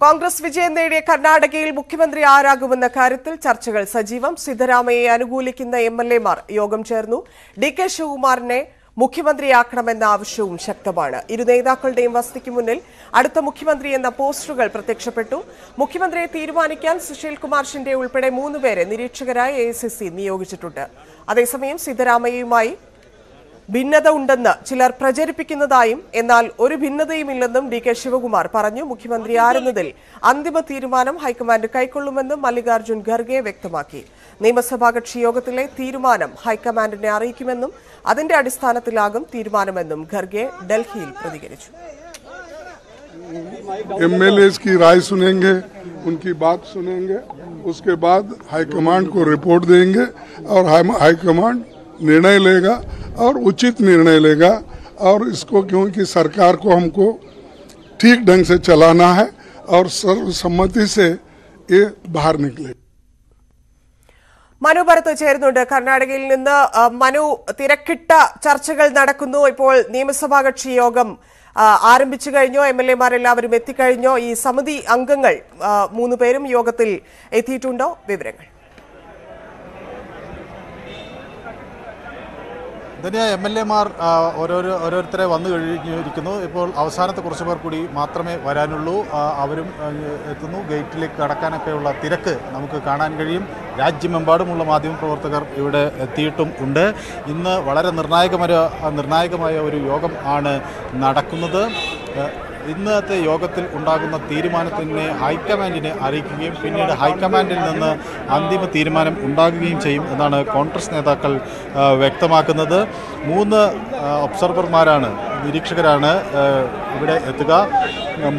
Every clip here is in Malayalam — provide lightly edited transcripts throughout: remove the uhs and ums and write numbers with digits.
കോൺഗ്രസ് വിജയം നേടിയ കർണാടകയിൽ മുഖ്യമന്ത്രി ആരാകുമെന്ന കാര്യത്തിൽ ചർച്ചകൾ സജീവം. സിദ്ധരാമയ്യയെ അനുകൂലിക്കുന്ന എംഎൽഎമാർ യോഗം ചേർന്നു. ഡി.കെ. ശിവകുമാറിനെ മുഖ്യമന്ത്രിയാക്കണമെന്ന ആവശ്യവും ശക്തമാണ്. ഇരു നേതാക്കളുടെയും വസതിക്ക് മുന്നിൽ അടുത്ത മുഖ്യമന്ത്രി എന്ന പോസ്റ്ററുകൾ പ്രത്യക്ഷപ്പെട്ടു. മുഖ്യമന്ത്രിയെ തീരുമാനിക്കാൻ സുശീൽ കുമാർ ഷിൻഡെ ഉൾപ്പെടെ 3 പേരെ നിരീക്ഷകരായി AICC നിയോഗിച്ചിട്ടുണ്ട്. അതേസമയം സിദ്ധരാമയ്യയുമായി ഭിന്നത ഉണ്ടെന്ന് ചിലർ പ്രചരിപ്പിക്കുന്നതായും എന്നാൽ ഒരു ഭിന്നതയുമില്ലെന്നും ഡി.കെ. ശിവകുമാർ പറഞ്ഞു. മുഖ്യമന്ത്രി ആരെന്നതിൽ അന്തിമ തീരുമാനം ഹൈക്കമാൻഡ് കൈക്കൊള്ളുമെന്നും മല്ലികാർജ്ജുൻ ഖർഗെ വ്യക്തമാക്കി. നിയമസഭാ കക്ഷി യോഗത്തിലെ തീരുമാനം ഹൈക്കമാൻഡിനെ അറിയിക്കുമെന്നും അതിന്റെ അടിസ്ഥാനത്തിലാകും തീരുമാനമെന്നും ഖർഗെ ഡൽഹിയിൽ പ്രതികരിച്ചു. एमएलए की राय सुनेंगे, उनकी बात सुनेंगे, उसके बाद हाईकमांड को रिपोर्ट देंगे और हाईकमांड निर्णय लेगा और उचित निर्णय लेगा। और इसको क्योंकि सरकार को हमको ठीक ढंग से चलाना है और सर्वसम्मति से ये बाहर निकले. മനു ഭരത് ചേരുന്നുണ്ട് കർണാടകയിൽ നിന്ന്. മനു, തിരക്കിട്ട ചർച്ചകൾ നടക്കുന്നു. ഇപ്പോൾ നിയമസഭാ കക്ഷി യോഗം ആരംഭിച്ചു കഴിഞ്ഞോ? എംഎൽഎമാരെല്ലാവരും എത്തിക്കഴിഞ്ഞോ? ഈ സമിതി അംഗങ്ങൾ 3 പേരും യോഗത്തിൽ എത്തിയിട്ടുണ്ടോ? വിവരങ്ങൾ. ധന്യ, എംഎൽഎമാർ ഓരോരുത്തരെ വന്നു കഴിഞ്ഞിരിക്കുന്നു. ഇപ്പോൾ അവസാനത്തെ കുറച്ച് പേർ കൂടി മാത്രമേ വരാനുള്ളൂ. അവരും എത്തുന്നു. ഗേറ്റിലേക്ക് കടക്കാനൊക്കെയുള്ള തിരക്ക് നമുക്ക് കാണാൻ കഴിയും. രാജ്യമെമ്പാടുമുള്ള മാധ്യമപ്രവർത്തകർ ഇവിടെ എത്തിയിട്ടും ഉണ്ട്. ഇന്ന് വളരെ നിർണായകമായ ഒരു യോഗം ആണ് നടക്കുന്നത്. ഇന്നത്തെ യോഗത്തിൽ ഉണ്ടാകുന്ന തീരുമാനത്തിനെ ഹൈക്കമാൻഡിനെ അറിയിക്കുകയും പിന്നീട് ഹൈക്കമാൻഡിൽ നിന്ന് അന്തിമ തീരുമാനം ഉണ്ടാകുകയും ചെയ്യും എന്നാണ് കോൺഗ്രസ് നേതാക്കൾ വ്യക്തമാക്കുന്നത്. 3 ഒബ്സർവർമാരാണ്, നിരീക്ഷകരാണ് ഇവിടെ എത്തുക.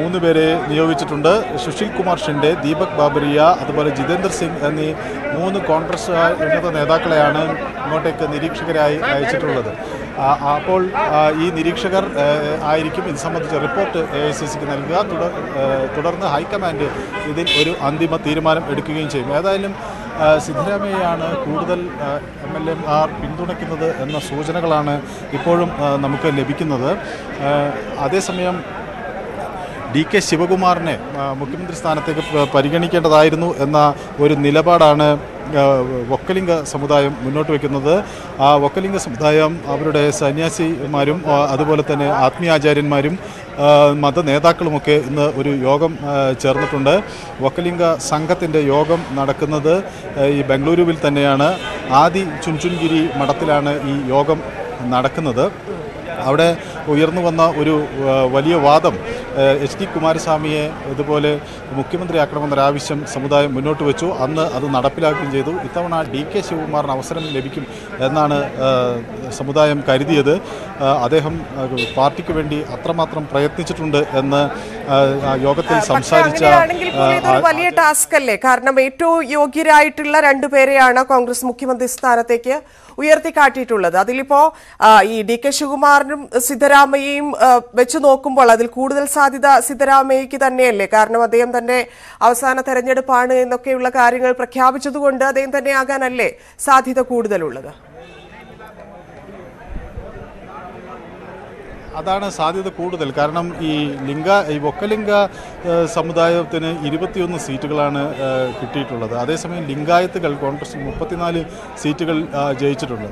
3 പേരെ നിയോഗിച്ചിട്ടുണ്ട്. സുശീൽ കുമാർ ഷിൻഡെ, ദീപക് ബാബരിയ, അതുപോലെ ജിതേന്ദ്ര സിംഗ് എന്നീ 3 കോൺഗ്രസ് ഉന്നത നേതാക്കളെയാണ് ഇങ്ങോട്ടേക്ക് നിരീക്ഷകരായി അയച്ചിട്ടുള്ളത്. അപ്പോൾ ഈ നിരീക്ഷകർ ആയിരിക്കും ഇത് സംബന്ധിച്ച റിപ്പോർട്ട് AICCക്ക് നൽകുക. തുടർന്ന് ഹൈക്കമാൻഡ് ഇതിൽ ഒരു അന്തിമ തീരുമാനം എടുക്കുകയും ചെയ്യും. ഏതായാലും സിദ്ധരാമയ്യയാണ് കൂടുതൽ എംഎൽഎമാർ പിന്തുണയ്ക്കുന്നത് എന്ന സൂചനകളാണ് ഇപ്പോഴും നമുക്ക് ലഭിക്കുന്നത്. അതേസമയം ഡി.കെ. ശിവകുമാറിനെ മുഖ്യമന്ത്രി സ്ഥാനത്തേക്ക് പരിഗണിക്കേണ്ടതായിരുന്നു എന്ന ഒരു നിലപാടാണ് വൊക്കലിംഗ സമുദായം മുന്നോട്ട് വയ്ക്കുന്നത്. ആ വൊക്കലിംഗ സമുദായം അവരുടെ സന്യാസിമാരും അതുപോലെ തന്നെ ആത്മീയാചാര്യന്മാരും മത നേതാക്കളുമൊക്കെ ഇന്ന് ഒരു യോഗം ചേർന്നിട്ടുണ്ട്. വൊക്കലിംഗ സംഘത്തിൻ്റെ യോഗം നടക്കുന്നത് ഈ ബംഗളൂരുവിൽ തന്നെയാണ്. ആദി ചുൻചുൻഗിരി മഠത്തിലാണ് ഈ യോഗം നടക്കുന്നത്. അവിടെ ഉയർന്നു വന്ന ഒരു വലിയ വാദം HD കുമാരസ്വാമിയെ ഇതുപോലെ മുഖ്യമന്ത്രിയാക്കണമെന്നൊരാവശ്യം സമുദായം മുന്നോട്ട് വെച്ചു. അന്ന് അത് നടപ്പിലാക്കുകയും ചെയ്തു. ഇത്തവണ ഡി.കെ. ശിവകുമാറിന് അവസരം ലഭിക്കും എന്നാണ് സമുദായം കരുതിയത്. അദ്ദേഹം പാർട്ടിക്ക് വേണ്ടി അത്രമാത്രം പ്രയത്നിച്ചിട്ടുണ്ട് എന്ന് യോഗത്തിൽ സംസാരിച്ച വലിയ ടാസ്ക് അല്ലേ? കാരണം ഏറ്റവും യോഗ്യരായിട്ടുള്ള 2 പേരെയാണ് കോൺഗ്രസ് മുഖ്യമന്ത്രി സ്ഥാനത്തേക്ക് ഉയർത്തിക്കാട്ടിയിട്ടുള്ളത്. അതിലിപ്പോ ഈ ഡി.കെ. ശിവകുമാറിനും സിദ്ധരാമയ്യയും വെച്ച് നോക്കുമ്പോൾ അതിൽ കൂടുതൽ സാധ്യത സിദ്ധരാമയ്യയ്ക്ക് തന്നെയല്ലേ? കാരണം അദ്ദേഹം തന്നെ അവസാന തെരഞ്ഞെടുപ്പാണ് എന്നൊക്കെയുള്ള കാര്യങ്ങൾ പ്രഖ്യാപിച്ചതുകൊണ്ട് അദ്ദേഹം തന്നെ ആകാനല്ലേ സാധ്യത കൂടുതലുള്ളത്? അതാണ് സാധ്യത കൂടുതൽ. കാരണം ഈ വൊക്കലിംഗ സമുദായത്തിന് 21 സീറ്റുകളാണ് കിട്ടിയിട്ടുള്ളത്. അതേസമയം ലിംഗായത്തുകൾ കോൺഗ്രസ് 34 സീറ്റുകൾ ജയിച്ചിട്ടുണ്ട്.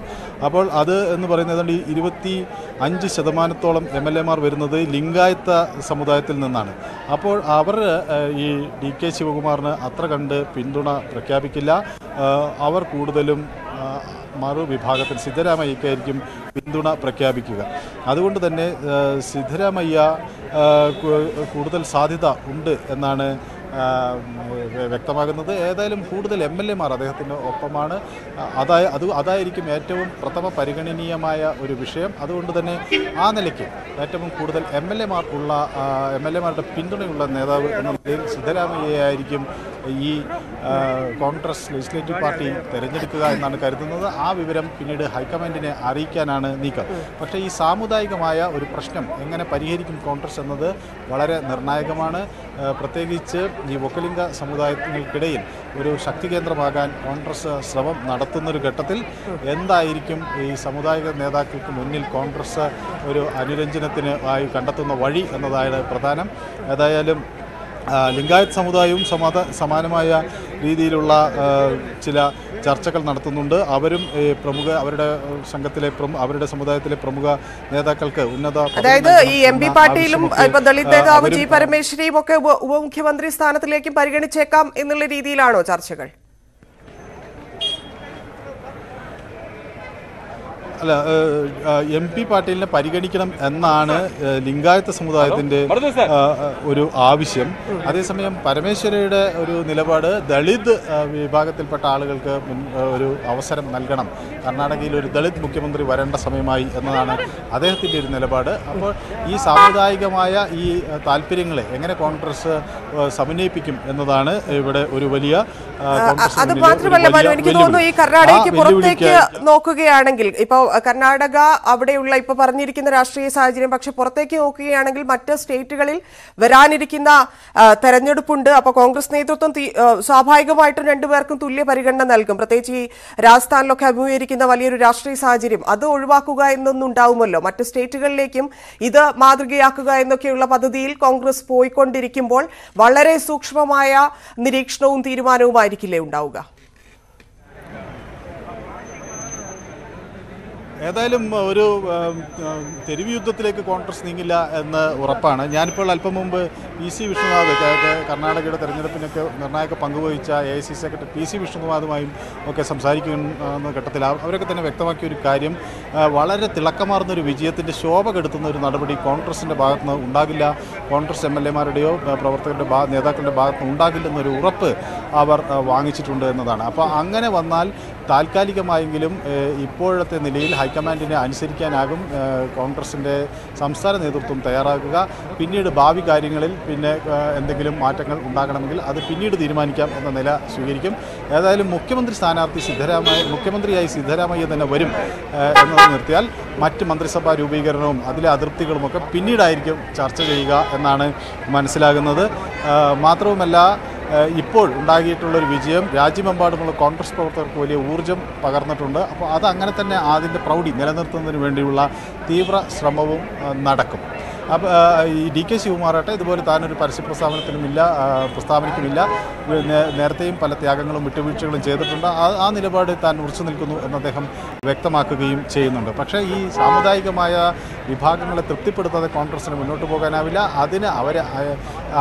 അപ്പോൾ അത് എന്ന് പറയുന്നത് 25% എംഎൽഎമാർ വരുന്നത് ലിംഗായത്ത സമുദായത്തിൽ നിന്നാണ്. അപ്പോൾ അവർ ഈ ഡി.കെ. ശിവകുമാറിന് അത്ര കണ്ട് പിന്തുണ പ്രഖ്യാപിക്കില്ല. അവർ കൂടുതലും മറുവിഭാഗത്തിൽ സിദ്ധരാമയ്യക്കായിരിക്കും പിന്തുണ പ്രഖ്യാപിക്കുക. അതുകൊണ്ട് തന്നെ സിദ്ധരാമയ്യ കൂടുതൽ സാധ്യത ഉണ്ട് എന്നാണ് വ്യക്തമാകുന്നത്. ഏതായാലും കൂടുതൽ എംഎൽഎമാർ അദ്ദേഹത്തിൻ്റെ ഒപ്പമാണ്. അതായിരിക്കും ഏറ്റവും പ്രഥമ പരിഗണനീയമായ ഒരു വിഷയം. അതുകൊണ്ട് തന്നെ ആ നിലയ്ക്ക് ഏറ്റവും കൂടുതൽ എംഎൽഎമാരുടെ പിന്തുണയുള്ള നേതാവ് എന്ന നിലയിൽ സിദ്ധരാമയ്യയായിരിക്കും ഈ കോൺഗ്രസ് ലെജിസ്ലേറ്റീവ് പാർട്ടി തിരഞ്ഞെടുക്കുക എന്നാണ് കരുതുന്നത്. ആ വിവരം പിന്നീട് ഹൈക്കമാൻഡിനെ അറിയിക്കാനാണ് നീക്കം. പക്ഷേ ഈ സാമുദായികമായ ഒരു പ്രശ്നം എങ്ങനെ പരിഹരിക്കും കോൺഗ്രസ് എന്നത് വളരെ നിർണായകമാണ്. പ്രത്യേകിച്ച് ഈ വൊക്കലിംഗ സമുദായങ്ങൾക്കിടയിൽ ഒരു ശക്തി കേന്ദ്രമാകാൻ കോൺഗ്രസ് ശ്രമം നടത്തുന്നൊരു ഘട്ടത്തിൽ എന്തായിരിക്കും ഈ സമുദായിക നേതാക്കൾക്ക് മുന്നിൽ കോൺഗ്രസ് ഒരു അനുരഞ്ജനത്തിന് ആയി കണ്ടെത്തുന്ന വഴി എന്നതാണ് പ്രധാനം. ഏതായാലും ലിംഗായത്ത് സമുദായവും സമാനമായ രീതിയിലുള്ള ചില ചർച്ചകൾ നടത്തുന്നുണ്ട്. അവരും അവരുടെ സംഘത്തിലെ അവരുടെ സമുദായത്തിലെ പ്രമുഖ നേതാക്കൾക്ക് ഉന്നത, അതായത് ഈ എംപി പാർട്ടിയിലും ഇപ്പൊ ദളിത് നേതാവ് ജി പരമേശ്വരിയും ഒക്കെ ഉപമുഖ്യമന്ത്രി സ്ഥാനത്തിലേക്കും പരിഗണിച്ചേക്കാം എന്നുള്ള രീതിയിലാണോ ചർച്ചകൾ? അല്ല, MP പാട്ടീലിനെ പരിഗണിക്കണം എന്നാണ് ലിംഗായത്ത് സമുദായത്തിൻ്റെ ഒരു ആവശ്യം. അതേസമയം പരമേശ്വരയുടെ ഒരു നിലപാട് ദളിത് വിഭാഗത്തിൽപ്പെട്ട ആളുകൾക്ക് ഒരു അവസരം നൽകണം, കർണാടകയിൽ ഒരു ദളിത് മുഖ്യമന്ത്രി വരേണ്ട സമയമായി എന്നതാണ് അദ്ദേഹത്തിൻ്റെ ഒരു നിലപാട്. അപ്പോൾ ഈ സാമുദായികമായ ഈ താല്പര്യങ്ങളെ എങ്ങനെ കോൺഗ്രസ് സമന്വയിപ്പിക്കും എന്നതാണ് ഇവിടെ ഒരു വലിയ, അത് മാത്രമല്ല മനു, എനിക്ക് തോന്നുന്നു ഈ കർണാടകയ്ക്ക് പുറത്തേക്ക് നോക്കുകയാണെങ്കിൽ, ഇപ്പോൾ കർണാടക അവിടെയുള്ള ഇപ്പൊ പറഞ്ഞിരിക്കുന്ന രാഷ്ട്രീയ സാഹചര്യം, പക്ഷെ പുറത്തേക്ക് നോക്കുകയാണെങ്കിൽ മറ്റ് സ്റ്റേറ്റുകളിൽ വരാനിരിക്കുന്ന തെരഞ്ഞെടുപ്പുണ്ട്. അപ്പോൾ കോൺഗ്രസ് നേതൃത്വം സ്വാഭാവികമായിട്ടും രണ്ടുപേർക്കും തുല്യ പരിഗണന നൽകും. പ്രത്യേകിച്ച് ഈ രാജസ്ഥാനിലൊക്കെ അഭിമുഖീകരിക്കുന്ന വലിയൊരു രാഷ്ട്രീയ സാഹചര്യം അത് ഒഴിവാക്കുക എന്നൊന്നും ഉണ്ടാവുമല്ലോ. മറ്റ് സ്റ്റേറ്റുകളിലേക്കും ഇത് മാതൃകയാക്കുക എന്നൊക്കെയുള്ള പദ്ധതിയിൽ കോൺഗ്രസ് പോയിക്കൊണ്ടിരിക്കുമ്പോൾ വളരെ സൂക്ഷ്മമായ നിരീക്ഷണവും തീരുമാനവുമായിരിക്കില്ലേ ഉണ്ടാവുക? ഏതായാലും ഒരു തെരുവ് യുദ്ധത്തിലേക്ക് കോൺഗ്രസ് നീങ്ങില്ല എന്ന് ഉറപ്പാണ്. ഞാനിപ്പോൾ അല്പം മുമ്പ് PC വിഷ്ണുനാഥ്, കർണാടകയുടെ തെരഞ്ഞെടുപ്പിനൊക്കെ നിർണായക പങ്കുവഹിച്ച AICC സെക്രട്ടറി PC വിഷ്ണുനാഥുമായും ഒക്കെ സംസാരിക്കുന്ന ഘട്ടത്തിൽ അവരൊക്കെ തന്നെ വ്യക്തമാക്കിയ ഒരു കാര്യം, വളരെ തിളക്കമാർന്നൊരു വിജയത്തിൻ്റെ ശോഭ കെടുത്തുന്ന ഒരു നടപടി കോൺഗ്രസിൻ്റെ ഭാഗത്ത് നിന്ന് ഉണ്ടാകില്ല, കോൺഗ്രസ് MLA-മാരുടെയോ പ്രവർത്തകരുടെ നേതാക്കളുടെ ഭാഗത്ത് നിന്ന് ഉണ്ടാകില്ലെന്നൊരു ഉറപ്പ് അവർ വാങ്ങിച്ചിട്ടുണ്ട് എന്നതാണ്. അപ്പോൾ അങ്ങനെ വന്നാൽ താൽക്കാലികമായെങ്കിലും ഇപ്പോഴത്തെ നിലയിൽ ഹൈക്കമാൻഡിനെ അനുസരിക്കാനാകും കോൺഗ്രസിൻ്റെ സംസ്ഥാന നേതൃത്വം തയ്യാറാക്കുക. പിന്നീട് ഭാവി കാര്യങ്ങളിൽ പിന്നെ എന്തെങ്കിലും മാറ്റങ്ങൾ ഉണ്ടാകണമെങ്കിൽ അത് പിന്നീട് തീരുമാനിക്കാം എന്ന നില സ്വീകരിക്കും. ഏതായാലും മുഖ്യമന്ത്രിയായി സിദ്ധരാമയ്യ തന്നെ വരും എന്നത് നിർത്തിയാൽ മറ്റ് മന്ത്രിസഭാ രൂപീകരണവും അതിലെ അതിർത്തികളുമൊക്കെ പിന്നീടായിരിക്കും ചർച്ച ചെയ്യുക എന്നാണ് മനസ്സിലാകുന്നത്. മാത്രവുമല്ല, ഇപ്പോൾ ഉണ്ടാക്കിയിട്ടുള്ളൊരു വിജയം രാജ്യമെമ്പാടുമുള്ള കോൺഗ്രസ് പ്രവർത്തകർക്ക് വലിയ ഊർജ്ജം പകർന്നിട്ടുണ്ട്. അപ്പോൾ അത് അങ്ങനെ തന്നെ അതിൻ്റെ പ്രൗഢി നിലനിർത്തുന്നതിന് വേണ്ടിയുള്ള തീവ്ര ശ്രമവും നടക്കും. അപ്പോൾ ഈ DK ശിവകുമാറാട്ടെ ഇതുപോലെ താനൊരു പരസ്യ പ്രസ്താവനയ്ക്കുമില്ല, നേരത്തെയും പല ത്യാഗങ്ങളും വിട്ടുവീഴ്ചകളും ചെയ്തിട്ടുണ്ട്, ആ നിലപാട് താൻ ഉറച്ചു നിൽക്കുന്നു എന്ന് അദ്ദേഹം വ്യക്തമാക്കുകയും ചെയ്യുന്നുണ്ട്. പക്ഷേ ഈ സാമുദായികമായ വിഭാഗങ്ങളെ തൃപ്തിപ്പെടുത്താതെ കോൺഗ്രസിന് മുന്നോട്ട് പോകാനാവില്ല. അതിന്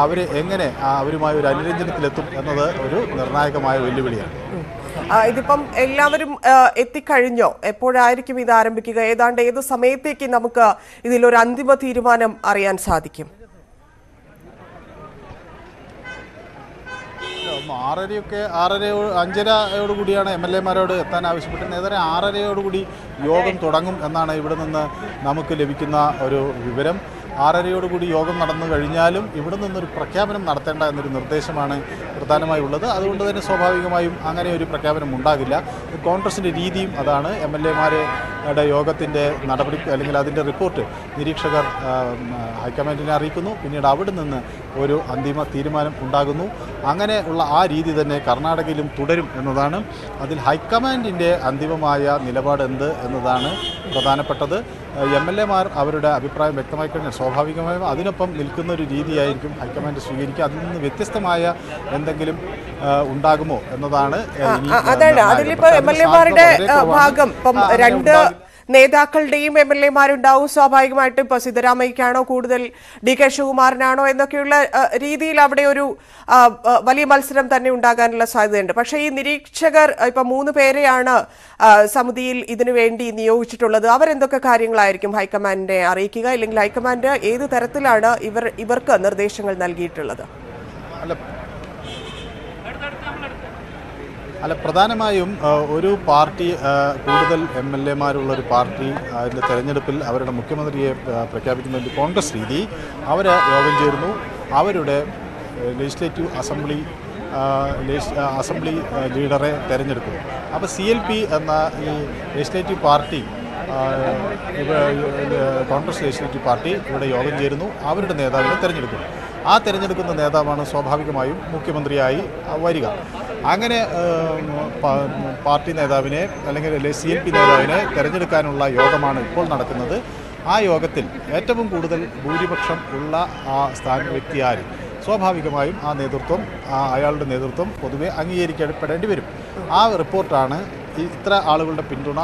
അവരെ എങ്ങനെ അവരുമായി ഒരു അനുരഞ്ജനത്തിലെത്തും എന്നത് ഒരു നിർണായകമായ വെല്ലുവിളിയാണ്. ഇതിപ്പം എല്ലാവരും എത്തിക്കഴിഞ്ഞോ? എപ്പോഴായിരിക്കും ഇത് ആരംഭിക്കുക? ഏതാണ്ട് ഏത് സമയത്തേക്ക് നമുക്ക് ഇതിലൊരു അന്തിമ തീരുമാനം അറിയാൻ സാധിക്കും? 5:30 MLA-മാരോട് എത്താൻ ആവശ്യപ്പെട്ട് നേരെ 6:30 യോഗം തുടങ്ങും എന്നാണ് ഇവിടെ നിന്ന് നമുക്ക് ലഭിക്കുന്ന ഒരു വിവരം. 6:30 യോഗം നടന്നു കഴിഞ്ഞാലും ഇവിടെ നിന്നൊരു പ്രഖ്യാപനം നടത്തേണ്ട എന്നൊരു നിർദ്ദേശമാണ് പ്രധാനമായി ഉള്ളത്. അതുകൊണ്ട് തന്നെ സ്വാഭാവികമായും അങ്ങനെ ഒരു പ്രഖ്യാപനം ഉണ്ടാകില്ല. കോൺഗ്രസിൻ്റെ രീതിയും അതാണ്. MLA-മാരുടെ യോഗത്തിൻ്റെ നടപടി അല്ലെങ്കിൽ അതിൻ്റെ റിപ്പോർട്ട് നിരീക്ഷകർ ഹൈക്കമാൻഡിനെ അറിയിക്കുന്നു. പിന്നീട് അവിടെ നിന്ന് ഒരു അന്തിമ തീരുമാനം ഉണ്ടാകുന്നു. അങ്ങനെ ഉള്ള ആ രീതി തന്നെ കർണാടകയിലും തുടരും എന്നതാണ്. അതിൽ ഹൈക്കമാൻഡിൻ്റെ അന്തിമമായ നിലപാട് എന്ത് എന്നതാണ് പ്രധാനപ്പെട്ടത്. MLA-മാർ അവരുടെ അഭിപ്രായം വ്യക്തമായി കഴിഞ്ഞാൽ സ്വാഭാവികമായും അതിനൊപ്പം നിൽക്കുന്ന ഒരു രീതിയായിരിക്കും ഹൈക്കമാൻഡ് സ്വീകരിക്കുക. അതിൽ നിന്ന് വ്യത്യസ്തമായ എന്തെങ്കിലും ഉണ്ടാകുമോ എന്നതാണ്. അതാണ് അതിലിപ്പോ MLA-മാരുടെ ഭാഗം ഇപ്പം രണ്ട് നേതാക്കളുടെയും MLA-മാരുണ്ടാവും. സ്വാഭാവികമായിട്ടും ഇപ്പോൾ സിദ്ധരാമയ്ക്കാണോ കൂടുതൽ DK ശിവകുമാറിനാണോ എന്നൊക്കെയുള്ള രീതിയിൽ അവിടെ ഒരു വലിയ മത്സരം തന്നെ ഉണ്ടാകാനുള്ള സാധ്യതയുണ്ട്. പക്ഷേ ഈ നിരീക്ഷകർ ഇപ്പം 3 പേരെയാണ് സമിതിയിൽ ഇതിനു വേണ്ടി നിയോഗിച്ചിട്ടുള്ളത്. അവരെന്തൊക്കെ കാര്യങ്ങളായിരിക്കും ഹൈക്കമാൻഡിനെ അറിയിക്കുക? അല്ലെങ്കിൽ ഹൈക്കമാൻഡ് ഏത് തരത്തിലാണ് ഇവർക്ക് നിർദ്ദേശങ്ങൾ നൽകിയിട്ടുള്ളത്? പ്രധാനമായും ഒരു പാർട്ടി കൂടുതൽ MLA-മാരുള്ളൊരു പാർട്ടി അതിൻ്റെ തെരഞ്ഞെടുപ്പിൽ അവരുടെ മുഖ്യമന്ത്രിയെ പ്രഖ്യാപിക്കുന്ന ഒരു കോൺഗ്രസ് രീതി, അവർ യോഗം ചേരുന്നു, അവരുടെ ലെജിസ്ലേറ്റീവ് അസംബ്ലി ലീഡറെ തിരഞ്ഞെടുക്കുന്നു. അപ്പോൾ CLP എന്ന ഈ legislative party, Congress legislative party ഇവിടെ യോഗം ചേരുന്നു, അവരുടെ നേതാവിനെ തിരഞ്ഞെടുക്കുന്നു. ആ തിരഞ്ഞെടുക്കുന്ന നേതാവാണ് സ്വാഭാവികമായും മുഖ്യമന്ത്രിയായി വരിക. അങ്ങനെ പാർട്ടി നേതാവിനെ അല്ലെങ്കിൽ CLP നേതാവിനെ തിരഞ്ഞെടുക്കാനുള്ള യോഗമാണ് ഇപ്പോൾ നടക്കുന്നത്. ആ യോഗത്തിൽ ഏറ്റവും കൂടുതൽ ഭൂരിപക്ഷം ഉള്ള ആ വ്യക്തി ആര്, സ്വാഭാവികമായും ആ നേതൃത്വം അയാളുടെ നേതൃത്വം പൊതുവെ അംഗീകരിക്കപ്പെടേണ്ടി വരും. ആ റിപ്പോർട്ടാണ് ഇത്ര ആളുകളുടെ പിന്തുണ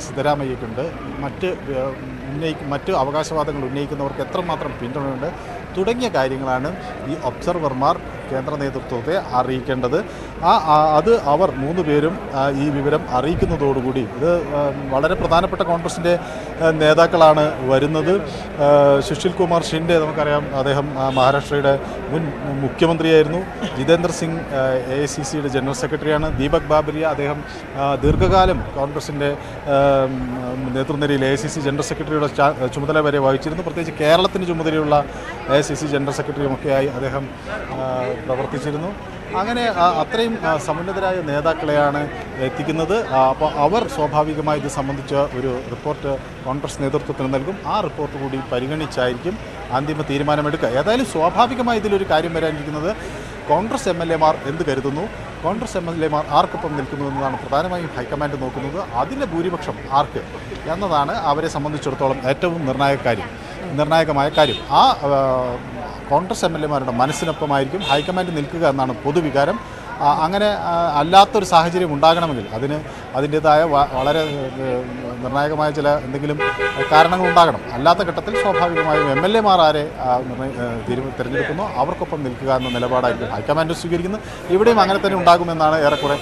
സിദ്ധരാമയ്യക്കുണ്ട്, മറ്റ് അവകാശവാദങ്ങൾ ഉന്നയിക്കുന്നവർക്ക് എത്രമാത്രം പിന്തുണയുണ്ട് തുടങ്ങിയ കാര്യങ്ങളാണ് ഈ ഒബ്സർവർമാർ കേന്ദ്ര നേതൃത്വത്തെ അറിയിക്കേണ്ടത്. അത് അവർ 3 പേരും ഈ വിവരം അറിയിക്കുന്നതോടുകൂടി ഇത് വളരെ പ്രധാനപ്പെട്ട കോൺഗ്രസിൻ്റെ നേതാക്കളാണ് വരുന്നത്. സുശീൽ കുമാർ ഷിൻഡെ നമുക്കറിയാം, അദ്ദേഹം മഹാരാഷ്ട്രയുടെ മുൻ മുഖ്യമന്ത്രിയായിരുന്നു. ജിതേന്ദ്ര സിംഗ് AICCയുടെ ജനറൽ സെക്രട്ടറിയാണ്. ദീപക് ബാബരിയ അദ്ദേഹം ദീർഘകാലം കോൺഗ്രസിൻ്റെ നേതൃനിരയിൽ AICC ജനറൽ സെക്രട്ടറിയുടെ ചുമതല വരെ വഹിച്ചിരുന്നു. പ്രത്യേകിച്ച് കേരളത്തിന് ചുമതലയുള്ള AICC ജനറൽ സെക്രട്ടറിയുമൊക്കെയായി അദ്ദേഹം പ്രവർത്തിച്ചിരുന്നു. അങ്ങനെ അത്രയും സമുന്നതരായ നേതാക്കളെയാണ് എത്തിക്കുന്നത്. അപ്പോൾ അവർ സ്വാഭാവികമായി ഇത് സംബന്ധിച്ച ഒരു റിപ്പോർട്ട് കോൺഗ്രസ് നേതൃത്വത്തിന് നൽകും. ആ റിപ്പോർട്ട് കൂടി പരിഗണിച്ചായിരിക്കും അന്തിമ തീരുമാനമെടുക്കുക. ഏതായാലും സ്വാഭാവികമായി ഇതിലൊരു കാര്യം വരാനിരിക്കുന്നത് കോൺഗ്രസ് MLA-മാർ എന്ത് കരുതുന്നു, കോൺഗ്രസ് MLA-മാർ ആർക്കൊപ്പം നിൽക്കുന്നു എന്നതാണ് പ്രധാനമായും ഹൈക്കമാൻഡ് നോക്കുന്നത്. അതിൻ്റെ ഭൂരിപക്ഷം ആർക്ക് എന്നതാണ് അവരെ സംബന്ധിച്ചിടത്തോളം ഏറ്റവും നിർണായകമായ കാര്യം. ആ കോൺഗ്രസ് MLA-മാരുടെ മനസ്സിനൊപ്പമായിരിക്കും ഹൈക്കമാൻഡ് നിൽക്കുക എന്നാണ് പൊതുവികാരം. അങ്ങനെ അല്ലാത്തൊരു സാഹചര്യം ഉണ്ടാകണമെങ്കിൽ അതിൻ്റേതായ വളരെ നിർണായകമായ ചില എന്തെങ്കിലും കാരണങ്ങൾ ഉണ്ടാകണം. അല്ലാത്ത ഘട്ടത്തിൽ സ്വാഭാവികമായും MLA-മാർ ആരെ തിരഞ്ഞെടുക്കുന്നു അവർക്കൊപ്പം നിൽക്കുക എന്ന നിലപാടായിരിക്കും ഹൈക്കമാൻഡ് സ്വീകരിക്കുന്നത്. ഇവിടെയും അങ്ങനെ തന്നെ ഉണ്ടാകുമെന്നാണ് ഏറെക്കുറെ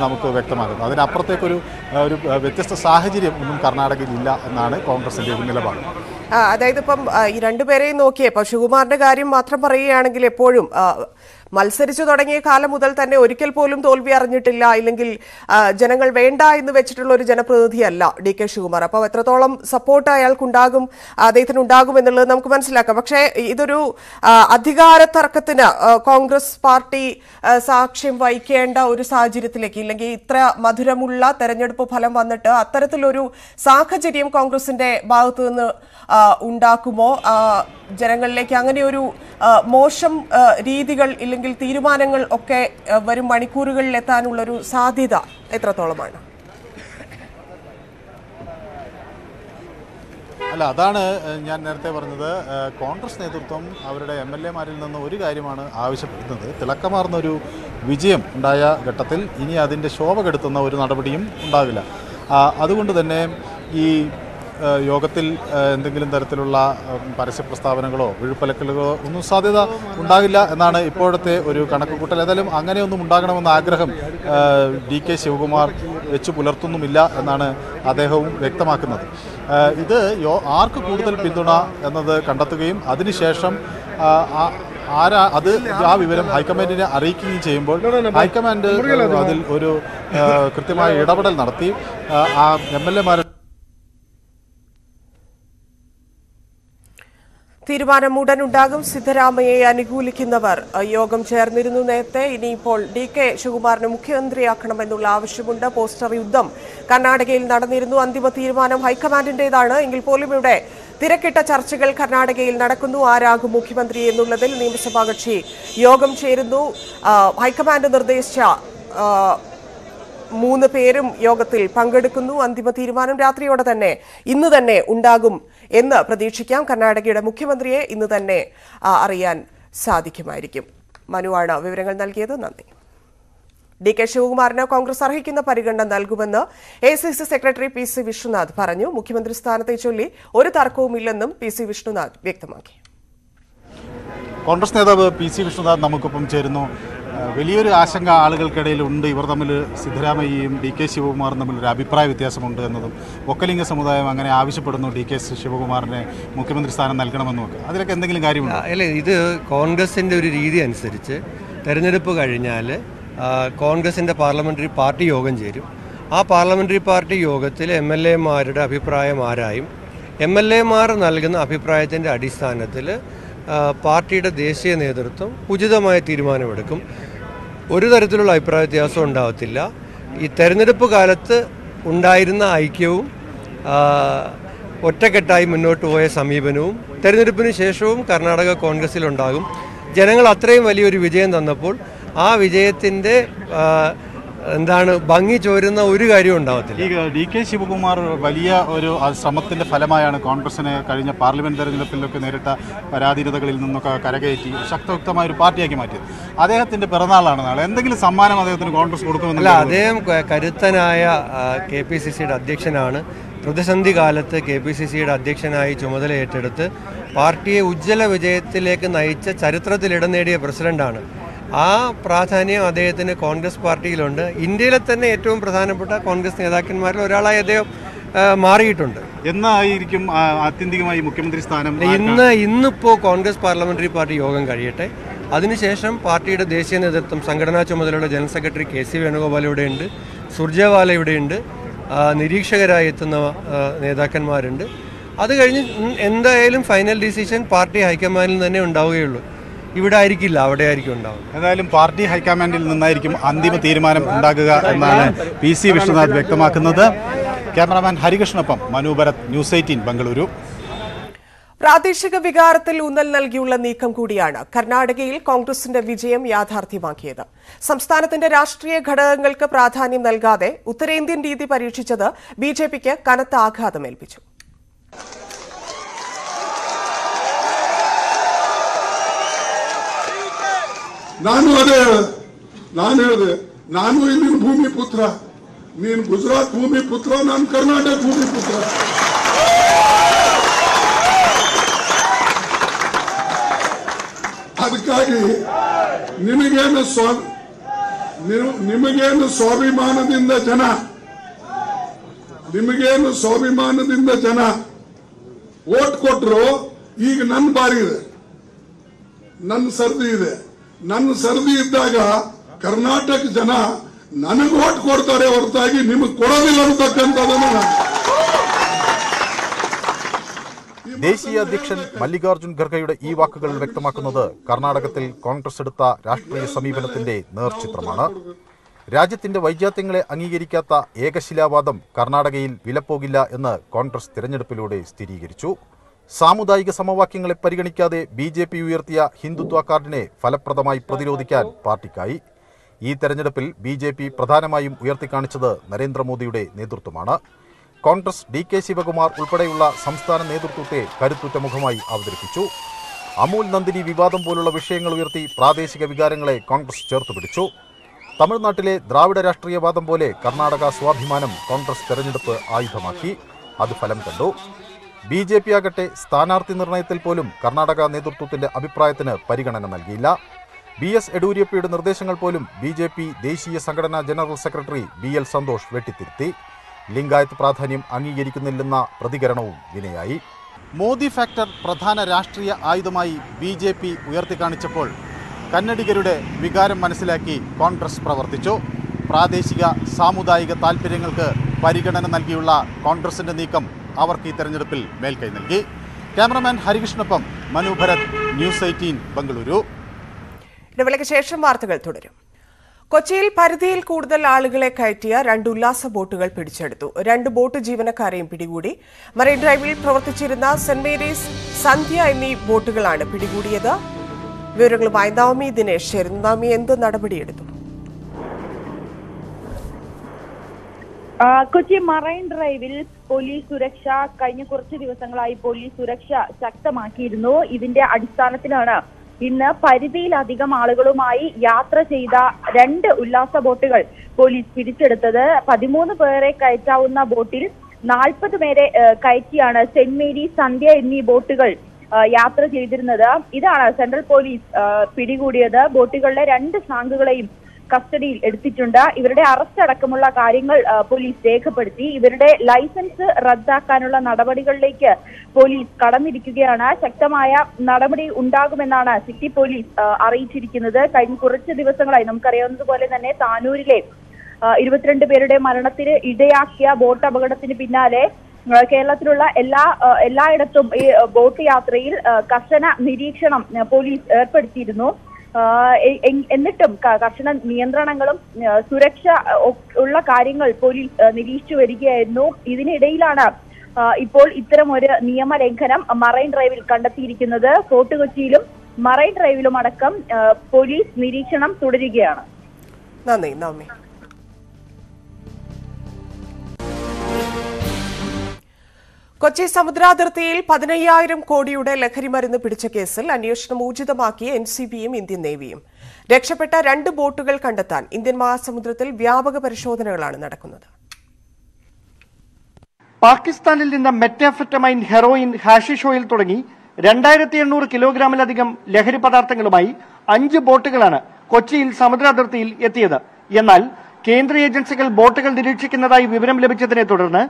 നമുക്ക് വ്യക്തമാകുന്നത്. അതിനപ്പുറത്തേക്കൊരു വ്യത്യസ്ത സാഹചര്യം ഒന്നും കർണാടകയിൽ ഇല്ല എന്നാണ് കോൺഗ്രസിൻ്റെ ഒരു നിലപാട്. അതായത് ഇപ്പം ഈ രണ്ടുപേരെയും നോക്കിയപ്പോൾ ശിവകുമാറിന്റെ കാര്യം മാത്രം പറയുകയാണെങ്കിൽ എപ്പോഴും മത്സരിച്ചു തുടങ്ങിയ കാലം മുതൽ തന്നെ ഒരിക്കൽ പോലും തോൽവി അറിഞ്ഞിട്ടില്ല, ഇല്ലെങ്കിൽ ജനങ്ങൾ വേണ്ട എന്ന് വെച്ചിട്ടുള്ള ഒരു ജനപ്രതിനിധിയല്ല DK ശിവകുമാർ. അപ്പോൾ എത്രത്തോളം സപ്പോർട്ട് അയാൾക്കുണ്ടാകും, അദ്ദേഹത്തിന് ഉണ്ടാകും എന്നുള്ളത് നമുക്ക് മനസ്സിലാക്കാം. പക്ഷേ ഇതൊരു അധികാര തർക്കത്തിന് കോൺഗ്രസ് പാർട്ടി സാക്ഷ്യം വഹിക്കേണ്ട ഒരു സാഹചര്യത്തിലേക്ക്, ഇല്ലെങ്കിൽ ഇത്ര മധുരമുള്ള തെരഞ്ഞെടുപ്പ് ഫലം വന്നിട്ട് അത്തരത്തിലൊരു സാഹചര്യം കോൺഗ്രസിന്റെ ഭാഗത്തു നിന്ന് ഉണ്ടാക്കുമോ? ജനങ്ങളിലേക്ക് അങ്ങനെയൊരു മോശം രീതികൾ ഇല്ലെങ്കിൽ തീരുമാനങ്ങൾ ഒക്കെ വരും മണിക്കൂറുകളിൽ എത്താനുള്ളൊരു സാധ്യത എത്രത്തോളമാണ്? അല്ല, അതാണ് ഞാൻ നേരത്തെ പറഞ്ഞത്. കോൺഗ്രസ് നേതൃത്വം അവരുടെ MLA-മാരിൽ നിന്ന് ഒരു കാര്യമാണ് ആവശ്യപ്പെടുന്നത്. തിളക്കമാർന്നൊരു വിജയം ഉണ്ടായ ഘട്ടത്തിൽ ഇനി അതിൻ്റെ ശോഭ കെടുത്തുന്ന ഒരു നടപടിയും ഉണ്ടാവില്ല. അതുകൊണ്ട് തന്നെ ഈ യോഗത്തിൽ എന്തെങ്കിലും തരത്തിലുള്ള പരസ്യ പ്രസ്താവനകളോ വിഴുപ്പലക്കലുകളോ ഒന്നും സാധ്യത ഉണ്ടാകില്ല എന്നാണ് ഇപ്പോഴത്തെ ഒരു കണക്കുകൂട്ടൽ. ഏതായാലും അങ്ങനെയൊന്നും ഉണ്ടാകണമെന്ന ആഗ്രഹം DK ശിവകുമാർ വെച്ച് പുലർത്തുന്നുമില്ല എന്നാണ് അദ്ദേഹവും വ്യക്തമാക്കുന്നത്. ഇത് ആർക്ക് കൂടുതൽ പിന്തുണ എന്നത് കണ്ടെത്തുകയും അതിനുശേഷം ആ വിവരം ഹൈക്കമാൻഡിനെ അറിയിക്കുകയും ചെയ്യുമ്പോൾ ഹൈക്കമാൻഡ് അതിൽ ഒരു കൃത്യമായ ഇടപെടൽ നടത്തി ആ MLA-മാരുടെ തീരുമാനം ഉടനുണ്ടാകും. സിദ്ധരാമയ്യയെ അനുകൂലിക്കുന്നവർ യോഗം ചേർന്നിരുന്നു നേരത്തെ. ഇനിയിപ്പോൾ DK ശിവകുമാറിനെ മുഖ്യമന്ത്രിയാക്കണമെന്നുള്ള ആവശ്യമുണ്ട്. പോസ്റ്റർ യുദ്ധം കർണാടകയിൽ നടന്നിരുന്നു. അന്തിമ തീരുമാനം ഹൈക്കമാൻഡിന്റേതാണ് എങ്കിൽ പോലും ഇവിടെ തിരക്കിട്ട ചർച്ചകൾ കർണാടകയിൽ നടക്കുന്നു. ആരാകും മുഖ്യമന്ത്രി എന്നുള്ളതിൽ നിയമസഭാ കക്ഷി യോഗം ചേരുന്നു. ഹൈക്കമാൻഡ് നിർദ്ദേശിച്ച 3 പേരും യോഗത്തിൽ പങ്കെടുക്കുന്നു. അന്തിമ തീരുമാനം രാത്രിയോടെ തന്നെ ഇന്ന് തന്നെ ഉണ്ടാകും എന്ന് പ്രതീക്ഷിക്കാം. കർണാടകയുടെ മുഖ്യമന്ത്രിയെ ഇന്ന് തന്നെ അറിയാൻ സാധിക്കുമായിരിക്കും. മനുവാണ് വിവരങ്ങൾ നൽകിയത്. നന്ദി. DK ശിവകുമാറിന് കോൺഗ്രസ് അർഹിക്കുന്ന പരിഗണന നൽകുമെന്ന് AICC സെക്രട്ടറി PC വിഷ്ണുനാഥ് പറഞ്ഞു. മുഖ്യമന്ത്രി സ്ഥാനത്തെ ചൊല്ലി ഒരു തർക്കവുമില്ലെന്നും PC വിഷ്ണുനാഥ് വ്യക്തമാക്കി. കോൺഗ്രസ് നേതാവ് PC വിഷ്ണുനാഥ് നമുക്കൊപ്പം ചേരുന്നു. വലിയൊരു ആശങ്ക ആളുകൾക്കിടയിലുണ്ട്. ഇവർ തമ്മിൽ സിദ്ധരാമയ്യയും DK ശിവകുമാറും തമ്മിലൊരു അഭിപ്രായ വ്യത്യാസമുണ്ട് എന്നതും ഒക്കലിംഗ സമുദായം അങ്ങനെ ആവശ്യപ്പെടുന്നു DK ശിവകുമാറിനെ മുഖ്യമന്ത്രി സ്ഥാനം നൽകണമെന്നുമൊക്കെ. അതിലൊക്കെ എന്തെങ്കിലും കാര്യമുണ്ടോ? അല്ല, ഇത് കോൺഗ്രസിൻ്റെ ഒരു രീതി അനുസരിച്ച് തെരഞ്ഞെടുപ്പ് കഴിഞ്ഞാൽ കോൺഗ്രസിൻ്റെ പാർലമെൻ്ററി പാർട്ടി യോഗം ചേരും. ആ പാർലമെൻ്ററി പാർട്ടി യോഗത്തിൽ MLA-മാരുടെ അഭിപ്രായം ആരായും MLA-മാർ നൽകുന്ന അഭിപ്രായത്തിൻ്റെ അടിസ്ഥാനത്തിൽ പാർട്ടിയുടെ ദേശീയ നേതൃത്വം ഉചിതമായ തീരുമാനമെടുക്കും. ഒരു തരത്തിലുള്ള അഭിപ്രായ വ്യത്യാസം ഉണ്ടാകത്തില്ല. ഈ തെരഞ്ഞെടുപ്പ് കാലത്ത് ഉണ്ടായിരുന്ന ഐക്യവും ഒറ്റക്കെട്ടായി മുന്നോട്ട് പോയ സമീപനവും തെരഞ്ഞെടുപ്പിന് ശേഷവും കർണാടക കോൺഗ്രസിലുണ്ടാകും. ജനങ്ങൾ അത്രയും വലിയൊരു വിജയം തന്നപ്പോൾ ആ വിജയത്തിൻ്റെ എന്താണ് ഭംഗി ചോരുന്ന ഒരു കാര്യവും ഉണ്ടാവത്തില്ല. ഈ DK ശിവകുമാർ വലിയ ഒരു ശ്രമത്തിൻ്റെ ഫലമായാണ് കോൺഗ്രസിനെ കഴിഞ്ഞ പാർലമെന്റ് തെരഞ്ഞെടുപ്പിലൊക്കെ നേരിട്ട പരാധീനതകളിൽ നിന്നൊക്കെ കരകയറ്റി ശക്തമായ ഒരു പാർട്ടിയാക്കി മാറ്റിയത്. അദ്ദേഹത്തിൻ്റെ പിറന്നാളാണ് നാളെ. എന്തെങ്കിലും സമ്മാനം അദ്ദേഹത്തിന് കോൺഗ്രസ് കൊടുക്കുമെന്നല്ല? അദ്ദേഹം കരുത്തനായ KPCCയുടെ അധ്യക്ഷനാണ്. പ്രതിസന്ധി കാലത്ത് KPCCയുടെ അധ്യക്ഷനായി ചുമതല ഏറ്റെടുത്ത് പാർട്ടിയെ ഉജ്ജ്വല വിജയത്തിലേക്ക് നയിച്ച ചരിത്രത്തിൽ ഇടം നേടിയ പ്രസിഡന്റാണ്. ആ പ്രാധാന്യം അദ്ദേഹത്തിന് കോൺഗ്രസ് പാർട്ടിയിലുണ്ട്. ഇന്ത്യയിലെ തന്നെ ഏറ്റവും പ്രധാനപ്പെട്ട കോൺഗ്രസ് നേതാക്കന്മാരിൽ ഒരാളായി അദ്ദേഹം മാറിയിട്ടുണ്ട്. എന്നായിരിക്കും ആത്യന്തികമായി മുഖ്യമന്ത്രി സ്ഥാനം? ഇന്നിപ്പോൾ കോൺഗ്രസ് പാർലമെന്ററി പാർട്ടി യോഗം കഴിയട്ടെ. അതിനുശേഷം പാർട്ടിയുടെ ദേശീയ നേതൃത്വം, സംഘടനാ ചുമതലയുള്ള ജനറൽ സെക്രട്ടറി KC വേണുഗോപാൽ ഇവിടെയുണ്ട്, സുർജേവാല ഇവിടെയുണ്ട്, നിരീക്ഷകരായി എത്തുന്ന നേതാക്കന്മാരുണ്ട്. അത് കഴിഞ്ഞ് എന്തായാലും ഫൈനൽ ഡിസിഷൻ പാർട്ടി ഹൈക്കമാൻഡിൽ തന്നെ ഉണ്ടാവുകയുള്ളൂ. ഇവിടെ ആയിരിക്കില്ല, അവിടെ ആയിരിക്കും ഉണ്ടാവുക. ഏതായാലും പാർട്ടി ഹൈക്കമാൻഡിൽ നിന്നായിരിക്കും അന്തിമ തീരുമാനം ഉണ്ടാകുക എന്നാണ് PC വിശ്വനാഥ് വ്യക്തമാക്കുന്നത്. ക്യാമറാമാൻ ഹരികൃഷ്ണൊപ്പം മനു ഭരത്, ന്യൂസ് 18 ബംഗളൂരു. പ്രാദേശിക വികാരത്തിൽ ഊന്നൽ നൽകിയുള്ള നീക്കം കൂടിയാണ് കർണാടകയിൽ കോൺഗ്രസിന്റെ വിജയം യാഥാർത്ഥ്യമാക്കിയത്. സംസ്ഥാനത്തിന്റെ രാഷ്ട്രീയ ഘടകങ്ങൾക്ക് പ്രാധാന്യം നൽകാതെ ഉത്തരേന്ത്യൻ രീതി പരീക്ഷിച്ചത് BJPക്ക് കനത്ത ആഘാതമേൽപ്പിച്ചു. ನಾನು ಇಲ್ಲಿನ ಭೂಮಿ ಪುತ್ರ, ನೀನು ಗುಜರಾತ್ ಭೂಮಿ ಪುತ್ರ, ನಾನು ಕರ್ನಾಟಕ ಭೂಮಿ ಪುತ್ರ. ಅದಕ್ಕಾಗಿ ನಿಮಗೇನು ಸ್ವಾಭಿಮಾನದಿಂದ ಜನ ವೋಟ್ ಕೊಟ್ಟರು. ಈಗ ನನ್ನ ಬಾರಿ ಇದೆ, ನನ್ನ ಸರದಿ ಇದೆ. ನನ್ನ ಸರದಿ ಇದ್ದಾಗ ಕರ್ನಾಟಕ ಜನ ನನಗೆ ವೋಟ್ ಕೊಡ್ತಾರೆ ಹೊರತಾಗಿ ನಿಮಗೆ ಕೊಡೋದಿಲ್ಲ ಅಂತಕ್ಕಂಥದ್ದನ್ನು ദേശീയ അധ്യക്ഷൻ മല്ലികാർജുൻ ഖർഗെയുടെ ഈ വാക്കുകൾ വ്യക്തമാക്കുന്നത് കർണാടകത്തിൽ കോൺഗ്രസ് എടുത്ത രാഷ്ട്രീയ സമീപനത്തിന്റെ നേർചിത്രമാണ്. രാജ്യത്തിന്റെ വൈജാത്യങ്ങളെ അംഗീകരിക്കാത്ത ഏകശിലാവാദം കർണാടകയിൽ വിലപ്പോകില്ല എന്ന് കോൺഗ്രസ് തിരഞ്ഞെടുപ്പിലൂടെ സ്ഥിരീകരിച്ചു. സാമുദായിക സമവാക്യങ്ങളെ പരിഗണിക്കാതെ BJP ഉയർത്തിയ ഹിന്ദുത്വ കാർഡിനെ ഫലപ്രദമായി പ്രതിരോധിക്കാൻ പാർട്ടിക്കായി. ഈ തെരഞ്ഞെടുപ്പിൽ BJP പ്രധാനമായും ഉയർത്തിക്കാണിച്ചത് നരേന്ദ്രമോദിയുടെ നേതൃത്വമാണ്. കോൺഗ്രസ് DK ശിവകുമാർ ഉൾപ്പെടെയുള്ള സംസ്ഥാന നേതൃത്വത്തെ കരുത്തുറ്റ മുഖമായി അവതരിപ്പിച്ചു. അമൂൽ നന്ദിനി വിവാദം പോലുള്ള വിഷയങ്ങൾ ഉയർത്തി പ്രാദേശിക വികാരങ്ങളെ കോൺഗ്രസ് ചേർത്തുപിടിച്ചു. തമിഴ്നാട്ടിലെ ദ്രാവിഡ രാഷ്ട്രീയവാദം പോലെ കർണാടക സ്വാഭിമാനം കോൺഗ്രസ് തെരഞ്ഞെടുപ്പ് ആയുധമാക്കി. അത് ഫലം കണ്ടു. BJP ആകട്ടെ സ്ഥാനാർത്ഥി നിർണയത്തിൽ പോലും കർണാടക നേതൃത്വത്തിന്റെ അഭിപ്രായത്തിന് പരിഗണന നൽകിയില്ല. BS യെഡ്യൂരപ്പയുടെ നിർദ്ദേശങ്ങൾ പോലും BJP ദേശീയ സംഘടനാ ജനറൽ സെക്രട്ടറി BL സന്തോഷ് വെട്ടിത്തിരുത്തി. ലിംഗായത്ത് പ്രാധാന്യം അംഗീകരിക്കുന്നില്ലെന്ന പ്രതികരണവും വിനയായി. മോദി ഫാക്ടർ പ്രധാന രാഷ്ട്രീയ ആയുധമായി BJP ഉയർത്തിക്കാണിച്ചപ്പോൾ കന്നഡിഗരുടെ വികാരം മനസ്സിലാക്കി കോൺഗ്രസ് പ്രവർത്തിച്ചു. പ്രാദേശിക സാമുദായിക താൽപ്പര്യങ്ങൾക്ക് പരിഗണന നൽകിയുള്ള കോൺഗ്രസിന്റെ നീക്കം അവർക്ക് ഈ തെരഞ്ഞെടുപ്പിൽ മേൽക്കൈ നൽകി. ക്യാമറമാൻ ഹരികൃഷ്ണൊപ്പം മനു ഭരത്, ന്യൂസ് 18 ബംഗളൂരു. ഇടവേളയ്ക്ക് ശേഷം വാർത്തകൾ തുടരും. കൊച്ചിയിൽ പരിധിയിൽ കൂടുതൽ ആളുകളെ കയറ്റിയ 2 ഉല്ലാസ ബോട്ടുകൾ പിടിച്ചെടുത്തു. 2 ബോട്ട് ജീവനക്കാരെയും പിടികൂടി. മറൈൻ ഡ്രൈവിൽ പ്രവർത്തിച്ചിരുന്ന സെന്റ് മേരീസ്, സന്ധ്യ എന്നീ ബോട്ടുകളാണ് പിടികൂടിയത്. വിവരങ്ങളുമായി നവമി ദിനേശ് ചേരുന്നു. നവമി, എന്ത് നടപടിയെടുത്തു? കൊച്ചി മറൈൻ ഡ്രൈവിൽ പോലീസ് സുരക്ഷ കഴിഞ്ഞ കുറച്ച് ദിവസങ്ങളായി പോലീസ് സുരക്ഷ ശക്തമാക്കിയിരുന്നു. ഇതിന്റെ അടിസ്ഥാനത്തിലാണ് ഇന്ന് പരിധിയിലധികം ആളുകളുമായി യാത്ര ചെയ്ത 2 ഉല്ലാസ ബോട്ടുകൾ പോലീസ് പിടിച്ചെടുത്തത്. 13 പേരെ കയറ്റാവുന്ന ബോട്ടിൽ 40 പേരെ കയറ്റിയാണ് സെന്റ് മേരീസ്, സന്ധ്യ എന്നീ ബോട്ടുകൾ യാത്ര ചെയ്തിരുന്നത്. ഇതാണ് സെൻട്രൽ പോലീസ് പിടികൂടിയത്. ബോട്ടുകളിലെ 2 സാങ്കുകളെയും കസ്റ്റഡിയിൽ എടുത്തിട്ടുണ്ട്. ഇവരുടെ അറസ്റ്റ് അടക്കമുള്ള കാര്യങ്ങൾ പോലീസ് രേഖപ്പെടുത്തി. ഇവരുടെ ലൈസൻസ് റദ്ദാക്കാനുള്ള നടപടികളിലേക്ക് പോലീസ് കടന്നിരിക്കുകയാണ്. ശക്തമായ നടപടി ഉണ്ടാകുമെന്നാണ് സിറ്റി പോലീസ് അറിയിച്ചിരിക്കുന്നത്. കഴിഞ്ഞ കുറച്ച് ദിവസങ്ങളായി നമുക്കറിയാവുന്നതുപോലെ തന്നെ താനൂരിലെ 22 പേരുടെ മരണത്തിന് ഇടയാക്കിയ ബോട്ട് അപകടത്തിന് പിന്നാലെ കേരളത്തിലുള്ള എല്ലായിടത്തും ഈ ബോട്ട് യാത്രയിൽ കർശന നിരീക്ഷണം പോലീസ് ഏർപ്പെടുത്തിയിരുന്നു. എന്നിട്ടും കർശന നിയന്ത്രണങ്ങളും സുരക്ഷ ഉള്ള കാര്യങ്ങൾ പോലീസ് നിരീക്ഷിച്ചു വരികയായിരുന്നു. ഇതിനിടയിലാണ് ഇപ്പോൾ ഇത്തരം ഒരു നിയമലംഘനം മറൈൻ ഡ്രൈവിൽ കണ്ടെത്തിയിരിക്കുന്നത്. ഫോർട്ട് കൊച്ചിയിലും മറൈൻ ഡ്രൈവിലും അടക്കം പോലീസ് നിരീക്ഷണം തുടരുകയാണ്. നന്ദി. കൊച്ചി സമുദ്രാതിർത്തിയിൽ 15,000 കോടിയുടെ ലഹരിമരുന്ന് പിടിച്ച കേസിൽ അന്വേഷണം ഊർജിതമാക്കിയ എൻസിബിയും ഇന്ത്യൻ നേവിയും. രക്ഷപ്പെട്ട 2 ബോട്ടുകൾ കണ്ടെത്താൻ ഇന്ത്യൻ മഹാസമുദ്രത്തിൽ വ്യാപക പരിശോധനകളാണ് നടക്കുന്നത്. പാകിസ്ഥാനിൽ നിന്ന് മെറ്റാഫെറ്റമൈൻ, ഹെറോയിൻ, ഹാഷിഷ് ഓയിൽ തുടങ്ങി 2800 കിലോഗ്രാമിലധികം ലഹരി പദാർത്ഥങ്ങളുമായി 5 ബോട്ടുകളാണ് കൊച്ചിയിൽ സമുദ്രാതിർത്തിയിൽ എത്തിയത്. എന്നാൽ കേന്ദ്ര ഏജൻസികൾ ബോട്ടുകൾ നിരീക്ഷിക്കുന്നതായി വിവരം ലഭിച്ചതിനെ തുടർന്ന്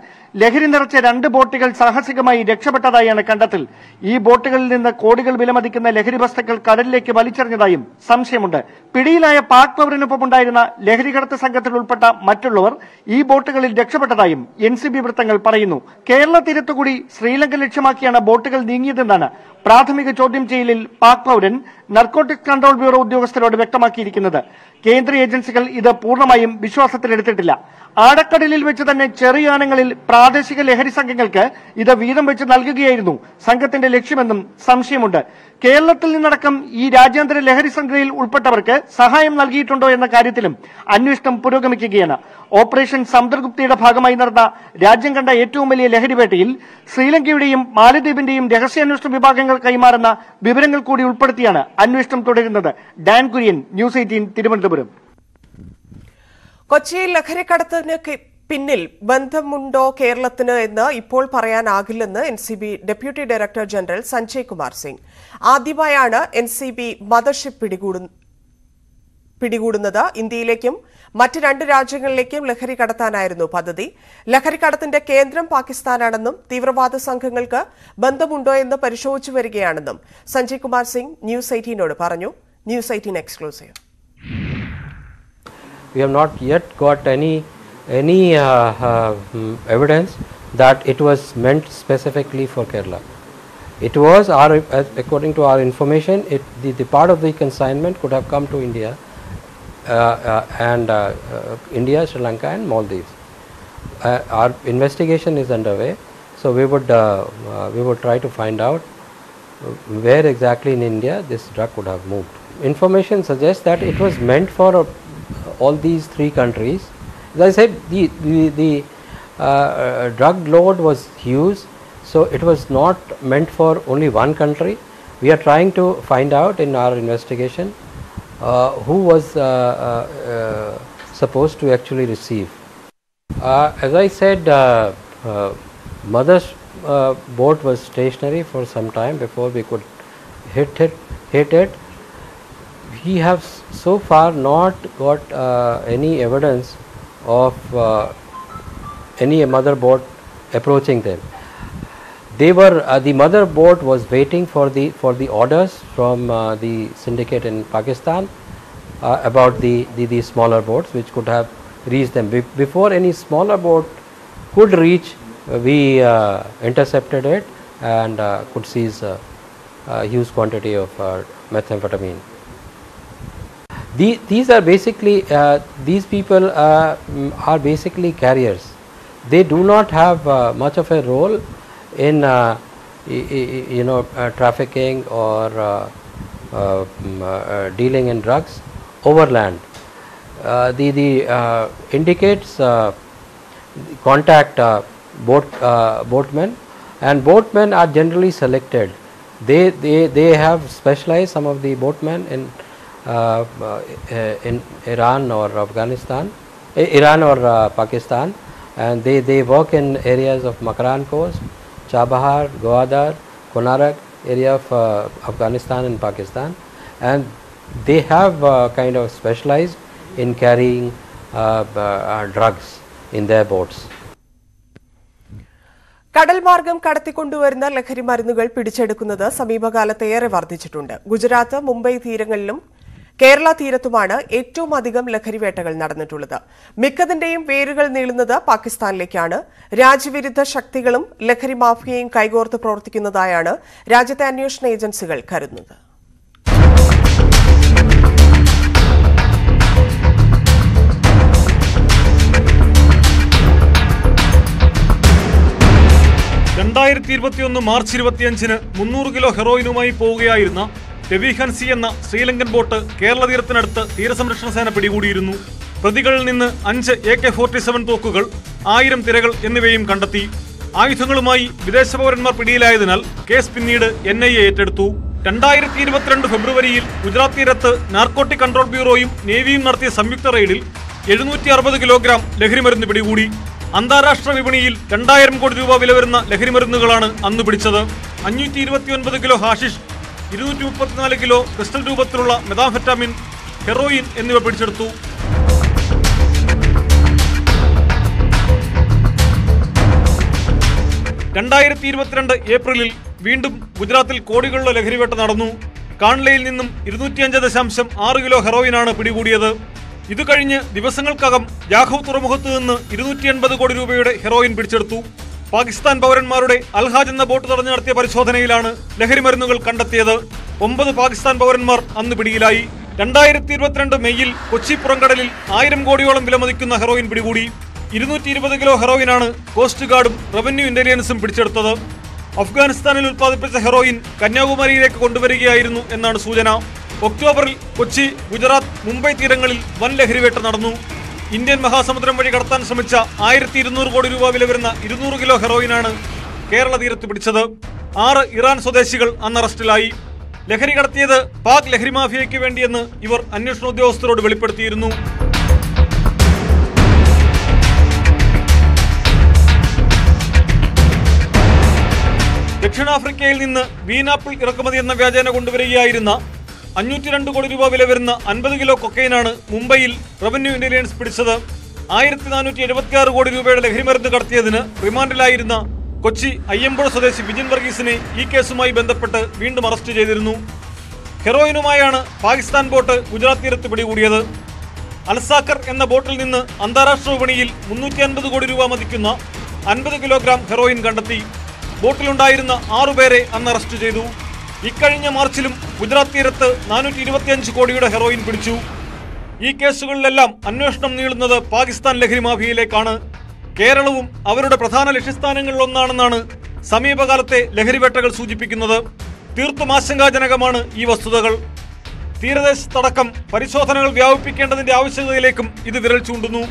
ലഹരി നിറച്ച 2 ബോട്ടുകൾ സാഹസികമായി രക്ഷപ്പെട്ടതായാണ് കണ്ടെത്തൽ. ഈ ബോട്ടുകളിൽ നിന്ന് കോടികൾ വിലമതിക്കുന്ന ലഹരി വസ്തുക്കൾ കടലിലേക്ക് വലിച്ചെറിഞ്ഞതായും സംശയമുണ്ട്. പിടിയിലായ പാക് പൗരനൊപ്പമുണ്ടായിരുന്ന ലഹരികടത്ത് സംഘത്തിൽ ഉൾപ്പെട്ട മറ്റുള്ളവർ ഈ ബോട്ടുകളിൽ രക്ഷപ്പെട്ടതായും എൻസിബി വൃത്തങ്ങൾ പറയുന്നു. കേരള തീരത്തുകൂടി ശ്രീലങ്ക ലക്ഷ്യമാക്കിയാണ് ബോട്ടുകൾ നീങ്ങിയതെന്നാണ് പ്രാഥമിക ചോദ്യം ചെയ്യലിൽ പാക് പൗരൻ നർക്കോട്ടിക്സ് കൺട്രോൾ ബ്യൂറോ ഉദ്യോഗസ്ഥരോട് വ്യക്തമാക്കിയിരിക്കുന്നത്. കേന്ദ്ര ഏജൻസികൾ ഇത് പൂർണ്ണമായും വിശ്വാസത്തിലെടുത്തിട്ടില്ല. ആഴക്കടലിൽ വെച്ച് തന്നെ ചെറിയാനങ്ങളിൽ പ്രാദേശിക ലഹരി സംഘങ്ങൾക്ക് ഇത് വീതം വെച്ച് നൽകുകയായിരുന്നു സംഘത്തിന്റെ ലക്ഷ്യമെന്നും സംശയമുണ്ട്. കേരളത്തിൽ നിന്നടക്കം ഈ രാജ്യാന്തര ലഹരി സംഘടനയിൽ ഉൾപ്പെട്ടവർക്ക് സഹായം നൽകിയിട്ടുണ്ടോ എന്ന കാര്യത്തിലും അന്വേഷണം പുരോഗമിക്കുകയാണ്. ഓപ്പറേഷൻ സമുദ്രഗുപ്തയുടെ ഭാഗമായി നടന്ന രാജ്യം കണ്ട ഏറ്റവും വലിയ ലഹരിവേട്ടയിൽ ശ്രീലങ്കയുടെയും മാലദ്വീപിന്റെയും രഹസ്യാന്വേഷണ വിഭാഗങ്ങൾ കൈമാറുന്ന വിവരങ്ങൾ കൂടി ഉൾപ്പെടുത്തിയാണ് അന്വേഷണം തുടരുന്നത്. Dan Kurian, news 18, Thiruvananthapuram. കൊച്ചിയിൽ ലഹരിക്കടത്തിന് പിന്നിൽ ബന്ധമുണ്ടോ കേരളത്തിന് എന്ന് ഇപ്പോൾ പറയാനാകില്ലെന്ന് NCB deputy director general Sanjay Kumar Singh. ആദ്യമായാണ് എൻസിബി മദർഷിപ്പ് പിടികൂടുന്നത്. ഇന്ത്യയിലേക്കും മറ്റ് 2 രാജ്യങ്ങളിലേക്കും ലഹരി കടത്താനായിരുന്നു പദ്ധതി. ലഹരിക്കടത്തിന്റെ കേന്ദ്രം പാകിസ്ഥാനാണെന്നും തീവ്രവാദ സംഘങ്ങൾക്ക് ബന്ധമുണ്ടോ എന്ന് പരിശോധിച്ചു വരികയാണെന്നും സഞ്ജയ് കുമാർ സിംഗ് ന്യൂസ് 18നോട് പറഞ്ഞു. News 18 exclusive. We have not yet got any evidence that it was meant specifically for Kerala. It was, according to our information, the part of the consignment could have come to India and India, Sri Lanka and Maldives. Our investigation is underway, so we would try to find out where exactly in India this drug could have moved. Information suggests that it was meant for all these 3 countries. As I said, the drug load was huge, so it was not meant for only one country. We are trying to find out in our investigation who was supposed to actually receive. As I said, mother's boat was stationary for some time before we could hit it. We have so far not got any evidence of any mother boat approaching them. They were the mother boat was waiting for the orders from the syndicate in Pakistan about the smaller boats which could have reached them. Before any smaller boat could reach, we intercepted it and could seize a huge quantity of methamphetamine. These are basically these people are basically carriers. They do not have much of a role in trafficking or dealing in drugs overland. The indicates contact boatmen, and boatmen are generally selected. They have specialized, some of the boatmen in Iran or Afghanistan, Iran or Pakistan, and they work in areas of Makran Coast, Chabahar, Gwadar, Konarak area of Afghanistan and Pakistan, and they have kind of specialized in carrying drugs in their boats. കടൽ മാർഗം കടത്തിക്കൊണ്ടുവരുന്ന ലഹരി മരുന്നുകൾ പിടിച്ചെടുക്കുന്നത് സമീപകാലത്ത് ഏറെ വർദ്ധിച്ചിട്ടുണ്ട്. ഗുജറാത്ത്, മുംബൈ തീരങ്ങളിലും കേരള തീരത്തുമാണ് ഏറ്റവും അധികം ലഹരിവേട്ടകൾ നടന്നിട്ടുള്ളത്. മിക്കതിന്റെയും വേരുകൾ നീളുന്നത് പാകിസ്ഥാനിലേക്കാണ്. രാജ്യവിരുദ്ധ ശക്തികളും ലഹരി മാഫിയയും കൈകോർത്ത് പ്രവർത്തിക്കുന്നതായാണ് രാജ്യത്തെ അന്വേഷണ ഏജൻസികൾ കരുതുന്നത്. മാർച്ച് 25 300 കിലോ ഹെറോയിനുമായി പോവുകയായിരുന്ന ടെവിഹൻസി എന്ന ശ്രീലങ്കൻ ബോട്ട് കേരള തീരത്തിനടുത്ത് തീരസംരക്ഷണ സേന പിടികൂടിയിരുന്നു. പ്രതികളിൽ നിന്ന് 5 AK-47 തോക്കുകൾ, 1000 തിരകൾ എന്നിവയും കണ്ടെത്തി. ആയുധങ്ങളുമായി വിദേശ പൗരന്മാർ പിടിയിലായതിനാൽ കേസ് പിന്നീട് NIA ഏറ്റെടുത്തു. 2022 ഫെബ്രുവരിയിൽ ഗുജറാത്ത് തീരത്ത് നാർക്കോട്ടിക് കൺട്രോൾ ബ്യൂറോയും നേവിയും നടത്തിയ സംയുക്ത റെയ്ഡിൽ 760 കിലോഗ്രാം ലഹരിമരുന്ന് പിടികൂടി. അന്താരാഷ്ട്ര വിപണിയിൽ 2000 കോടി രൂപ വില വരുന്ന ലഹരിമരുന്നുകളാണ് അന്ന് പിടിച്ചത്. 529 കിലോ ഹാഷിഷ്, 234 കിലോ ക്രിസ്റ്റൽ രൂപത്തിലുള്ള മെതാംഫെറ്റാമിൻ, ഹെറോയിൻ എന്നിവ പിടിച്ചെടുത്തു. ഏപ്രിലിൽ വീണ്ടും ഗുജറാത്തിൽ കോടികളുടെ ലഹരിവേട്ട നടന്നു. കാൺലയിൽ നിന്നും 205.6 കിലോ ഹെറോയിനാണ് പിടികൂടിയത്. ഇത് കഴിഞ്ഞ് ദിവസങ്ങൾക്കകം യാഹൂവ് തുറമുഖത്ത് നിന്ന് 280 കോടി രൂപയുടെ ഹെറോയിൻ പിടിച്ചെടുത്തു. പാകിസ്ഥാൻ പൗരന്മാരുടെ അൽഹാജ് എന്ന ബോട്ട് തടഞ്ഞു നടത്തിയ പരിശോധനയിലാണ് ലഹരിമരുന്നുകൾ കണ്ടെത്തിയത്. 9 പാകിസ്ഥാൻ പൗരന്മാർ അന്ന് പിടിയിലായി. 2022 മെയ്യിൽ കൊച്ചി പുറംകടലിൽ 1000 കോടിയോളം വിലമതിക്കുന്ന ഹെറോയിൻ പിടികൂടി. 220 കിലോ ഹെറോയിനാണ് കോസ്റ്റ് ഗാർഡും റവന്യൂ ഇന്റലിജൻസും പിടിച്ചെടുത്തത്. അഫ്ഗാനിസ്ഥാനിൽ ഉത്പാദിപ്പിച്ച ഹെറോയിൻ കന്യാകുമാരിയിലേക്ക് കൊണ്ടുവരികയായിരുന്നു എന്നാണ് സൂചന. ഒക്ടോബറിൽ കൊച്ചി, ഗുജറാത്ത്, മുംബൈ തീരങ്ങളിൽ വൻ ലഹരിവേട്ട നടന്നു. ഇന്ത്യൻ മഹാസമുദ്രം വഴി കടത്താൻ ശ്രമിച്ച 1200 കോടി രൂപ വില വരുന്ന 200 കിലോ ഹെറോയിനാണ് കേരള തീരത്ത് പിടിച്ചത്. 6 ഇറാൻ സ്വദേശികൾ അന്ന് അറസ്റ്റിലായി. ലഹരി കടത്തിയത് പാക് ലഹരി മാഫിയയ്ക്ക് വേണ്ടിയെന്ന് ഇവർ അന്വേഷണ ഉദ്യോഗസ്ഥരോട് വെളിപ്പെടുത്തിയിരുന്നു. ദക്ഷിണാഫ്രിക്കയിൽ നിന്ന് വീനാപ്പിൾ ഇറക്കുമതി എന്ന വ്യാജേന കൊണ്ടുവരികയായിരുന്ന 502 കോടി രൂപ വില വരുന്ന 50 കിലോ കൊക്കൈനാണ് മുംബൈയിൽ റവന്യൂ ഇന്റലിജൻസ് പിടിച്ചത്. 1476 കോടി രൂപയുടെ ലഹരിമരുന്ന് കടത്തിയതിന് റിമാൻഡിലായിരുന്ന കൊച്ചി അയ്യമ്പുഴ സ്വദേശി വിജിൻ വർഗീസിനെ ഈ കേസുമായി ബന്ധപ്പെട്ട് വീണ്ടും അറസ്റ്റ് ചെയ്തിരുന്നു. ഹെറോയിനുമായാണ് പാകിസ്ഥാൻ ബോട്ട് ഗുജറാത്ത് തീരത്ത് പിടികൂടിയത്. അൽസാക്കർ എന്ന ബോട്ടിൽ നിന്ന് അന്താരാഷ്ട്ര വിപണിയിൽ 350 കോടി രൂപ മതിക്കുന്ന 50 കിലോഗ്രാം ഹെറോയിൻ കണ്ടെത്തി. ബോട്ടിലുണ്ടായിരുന്ന 6 പേരെ അന്ന് അറസ്റ്റ് ചെയ്തു. ഇക്കഴിഞ്ഞ മാർച്ചിലും ഗുജറാത്ത് തീരത്ത് 425 കോടിയുടെ ഹെറോയിൻ പിടിച്ചു. ഈ കേസുകളിലെല്ലാം അന്വേഷണം നീളുന്നത് പാകിസ്ഥാൻ ലഹരി മാഫിയയിലേക്കാണ്. കേരളവും അവരുടെ പ്രധാന ലക്ഷ്യസ്ഥാനങ്ങളിലൊന്നാണെന്നാണ് സമീപകാലത്തെ ലഹരിവേട്ടകൾ സൂചിപ്പിക്കുന്നത്. തീർത്തും ആശങ്കാജനകമാണ് ഈ വസ്തുതകൾ. തീരദേശത്തടക്കം പരിശോധനകൾ വ്യാപിപ്പിക്കേണ്ടതിന്റെ ആവശ്യകതയിലേക്കും ഇത് വിരൽ ചൂണ്ടുന്നു.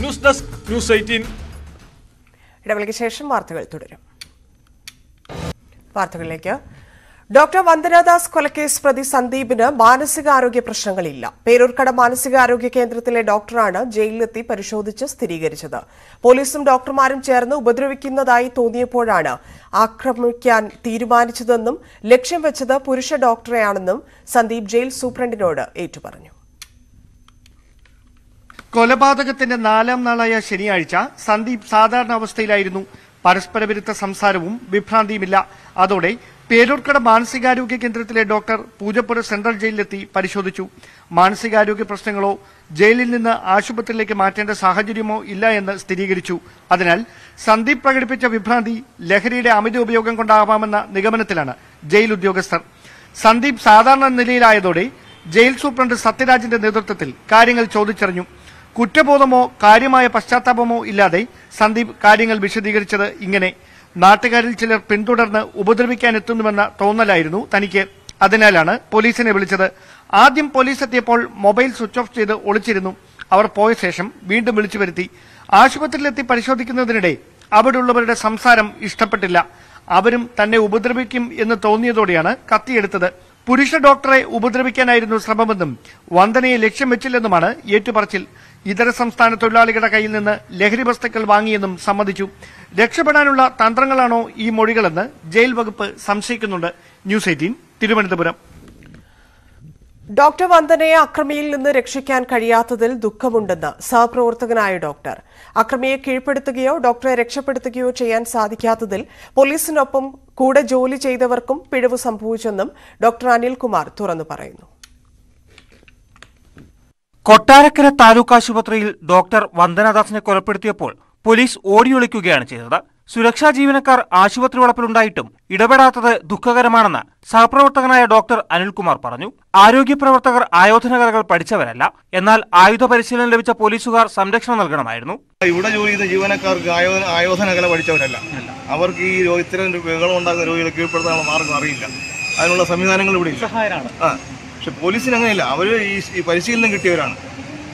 News desk, news 18. ഇടവേളയ്ക്ക് ശേഷം വാർത്തകൾ തുടരും. വാർത്തകളിലേക്ക്. ഡോക്ടർ വന്ദനാദാസ് കൊലക്കേസ് പ്രതി സന്ദീപിന് മാനസികാരോഗ്യ പ്രശ്നങ്ങളില്ല. പേരൂർക്കട മാനസികാരോഗ്യ കേന്ദ്രത്തിലെ ഡോക്ടറാണ് ജയിലിലെത്തി പരിശോധിച്ച് സ്ഥിരീകരിച്ചത്. പോലീസും ഡോക്ടർമാരും ചേർന്ന് ഉപദ്രവിക്കുന്നതായി തോന്നിയപ്പോഴാണ് ആക്രമിക്കാൻ തീരുമാനിച്ചതെന്നും ലക്ഷ്യം വെച്ചത് പുരുഷ ഡോക്ടറെയാണെന്നും സന്ദീപ് ജയിൽ സൂപ്രണ്ടിനോട് ഏറ്റുപറഞ്ഞു. കൊലപാതകത്തിന്റെ 4ാം നാളായ ശനിയാഴ്ച സന്ദീപ് സാധാരണ അവസ്ഥയിലായിരുന്നു. പരസ്പര വിരുദ്ധ സംസാരവും വിഭ്രാന്തിയുമില്ല. അതോടെ പേരൂർക്കട മാനസികാരോഗ്യ കേന്ദ്രത്തിലെ ഡോക്ടർ പൂജപ്പുര സെൻട്രൽ ജയിലിലെത്തി പരിശോധിച്ചു. മാനസികാരോഗ്യ പ്രശ്നങ്ങളോ ജയിലിൽ നിന്ന് ആശുപത്രിയിലേക്ക് മാറ്റേണ്ട സാഹചര്യമോ ഇല്ല എന്ന് സ്ഥിരീകരിച്ചു. അതിനാൽ സന്ദീപ് പ്രകടിപ്പിച്ച വിഭ്രാന്തി ലഹരിയുടെ അമിത ഉപയോഗം കൊണ്ടാവാമെന്ന നിഗമനത്തിലാണ് ജയിൽ ഉദ്യോഗസ്ഥർ. സന്ദീപ് സാധാരണ നിലയിലായതോടെ ജയിൽ സൂപ്രണ്ട് സത്യരാജിന്റെ നേതൃത്വത്തിൽ കാര്യങ്ങൾ ചോദിച്ചറിഞ്ഞു. കുറ്റബോധമോ കാര്യമായ പശ്ചാത്താപമോ ഇല്ലാതെ സന്ദീപ് കാര്യങ്ങൾ വിശദീകരിച്ചത് ഇങ്ങനെ: നാട്ടുകാരിൽ ചിലർ പിന്തുടർന്ന് ഉപദ്രവിക്കാനെത്തുന്നുവെന്ന തോന്നലായിരുന്നു തനിക്ക്. അതിനാലാണ് പോലീസിനെ വിളിച്ചത്. ആദ്യം പോലീസ് എത്തിയപ്പോൾ മൊബൈൽ സ്വിച്ച് ഓഫ് ചെയ്ത് ഒളിച്ചിരുന്നു. അവർ പോയ ശേഷം വീണ്ടും വിളിച്ചു വരുത്തി. ആശുപത്രിയിലെത്തി പരിശോധിക്കുന്നതിനിടെ അവിടെയുള്ളവരുടെ സംസാരം ഇഷ്ടപ്പെട്ടില്ല. അവരും തന്നെ ഉപദ്രവിക്കും എന്ന് തോന്നിയതോടെയാണ് കത്തിയെടുത്തത്. പുരുഷ ഡോക്ടറെ ഉപദ്രവിക്കാനായിരുന്നു ശ്രമമെന്നും വന്ദനയെ ലക്ഷ്യം വെച്ചില്ലെന്നുമാണ് ഏറ്റുപറച്ചിൽ. ഇതര സംസ്ഥാന തൊഴിലാളികളുടെ കയ്യിൽ നിന്ന് ലഹരി വസ്തുക്കൾ വാങ്ങിയെന്നും സമ്മതിച്ചു. രക്ഷപ്പെടാനുള്ള തന്ത്രങ്ങളാണോ ഈ മൊഴികളെന്ന് ജയിൽ വകുപ്പ് സംശയിക്കുന്നുണ്ട്. ന്യൂസ് 18 തിരുവനന്തപുരം. ഡോക്ടർ വന്ദനയെ അക്രമിയിൽ നിന്ന് രക്ഷിക്കാൻ കഴിയാത്തതിൽ ദുഃഖമുണ്ടെന്ന് സഹപ്രവർത്തകനായ ഡോക്ടർ. അക്രമിയെ കീഴ്പ്പെടുത്തുകയോ ഡോക്ടറെ രക്ഷപ്പെടുത്തുകയോ ചെയ്യാൻ സാധിക്കാത്തതിൽ പോലീസിനൊപ്പം കൂടെ ജോലി ചെയ്തവർക്കും പിഴവ് സംഭവിച്ചെന്നും ഡോക്ടർ അനിൽകുമാർ തുറന്നു പറയുന്നു. കൊട്ടാരക്കര താലൂക്ക് ആശുപത്രിയിൽ ഡോക്ടർ വന്ദനാദാസിനെ കൊലപ്പെടുത്തിയപ്പോൾ പോലീസ് ഓടിയൊളിക്കുകയാണ് ചെയ്തത്. സുരക്ഷാ ജീവനക്കാർ ആശുപത്രി വളപ്പിലുണ്ടായിട്ടും ഇടപെടാത്തത് ദുഃഖകരമാണെന്ന് സഹപ്രവർത്തകനായ ഡോക്ടർ അനിൽകുമാർ പറഞ്ഞു. ആരോഗ്യ പ്രവർത്തകർ ആയോധന കലകൾ പഠിച്ചവരല്ല. എന്നാൽ ആയുധ പരിശീലനം ലഭിച്ച പോലീസുകാർ സംരക്ഷണം നൽകണമായിരുന്നു. ഇവിടെ ജോലി ചെയ്ത ജീവനക്കാർക്ക് ആയോധന കല പഠിച്ചവരല്ല. അവർക്ക് ഈ ഇത്തരം ബഹളം ഉണ്ടാകുന്ന രോഗികളെ കീഴ്പ്പെടുത്താനുള്ള മാർഗം അറിയില്ല. അതിനുള്ള സംവിധാനങ്ങൾ ഇവിടെ ഇല്ല. പക്ഷെ പോലീസിന് അങ്ങനെയില്ല. അവർ ഈ പരിശീലനം കിട്ടിയവരാണ്.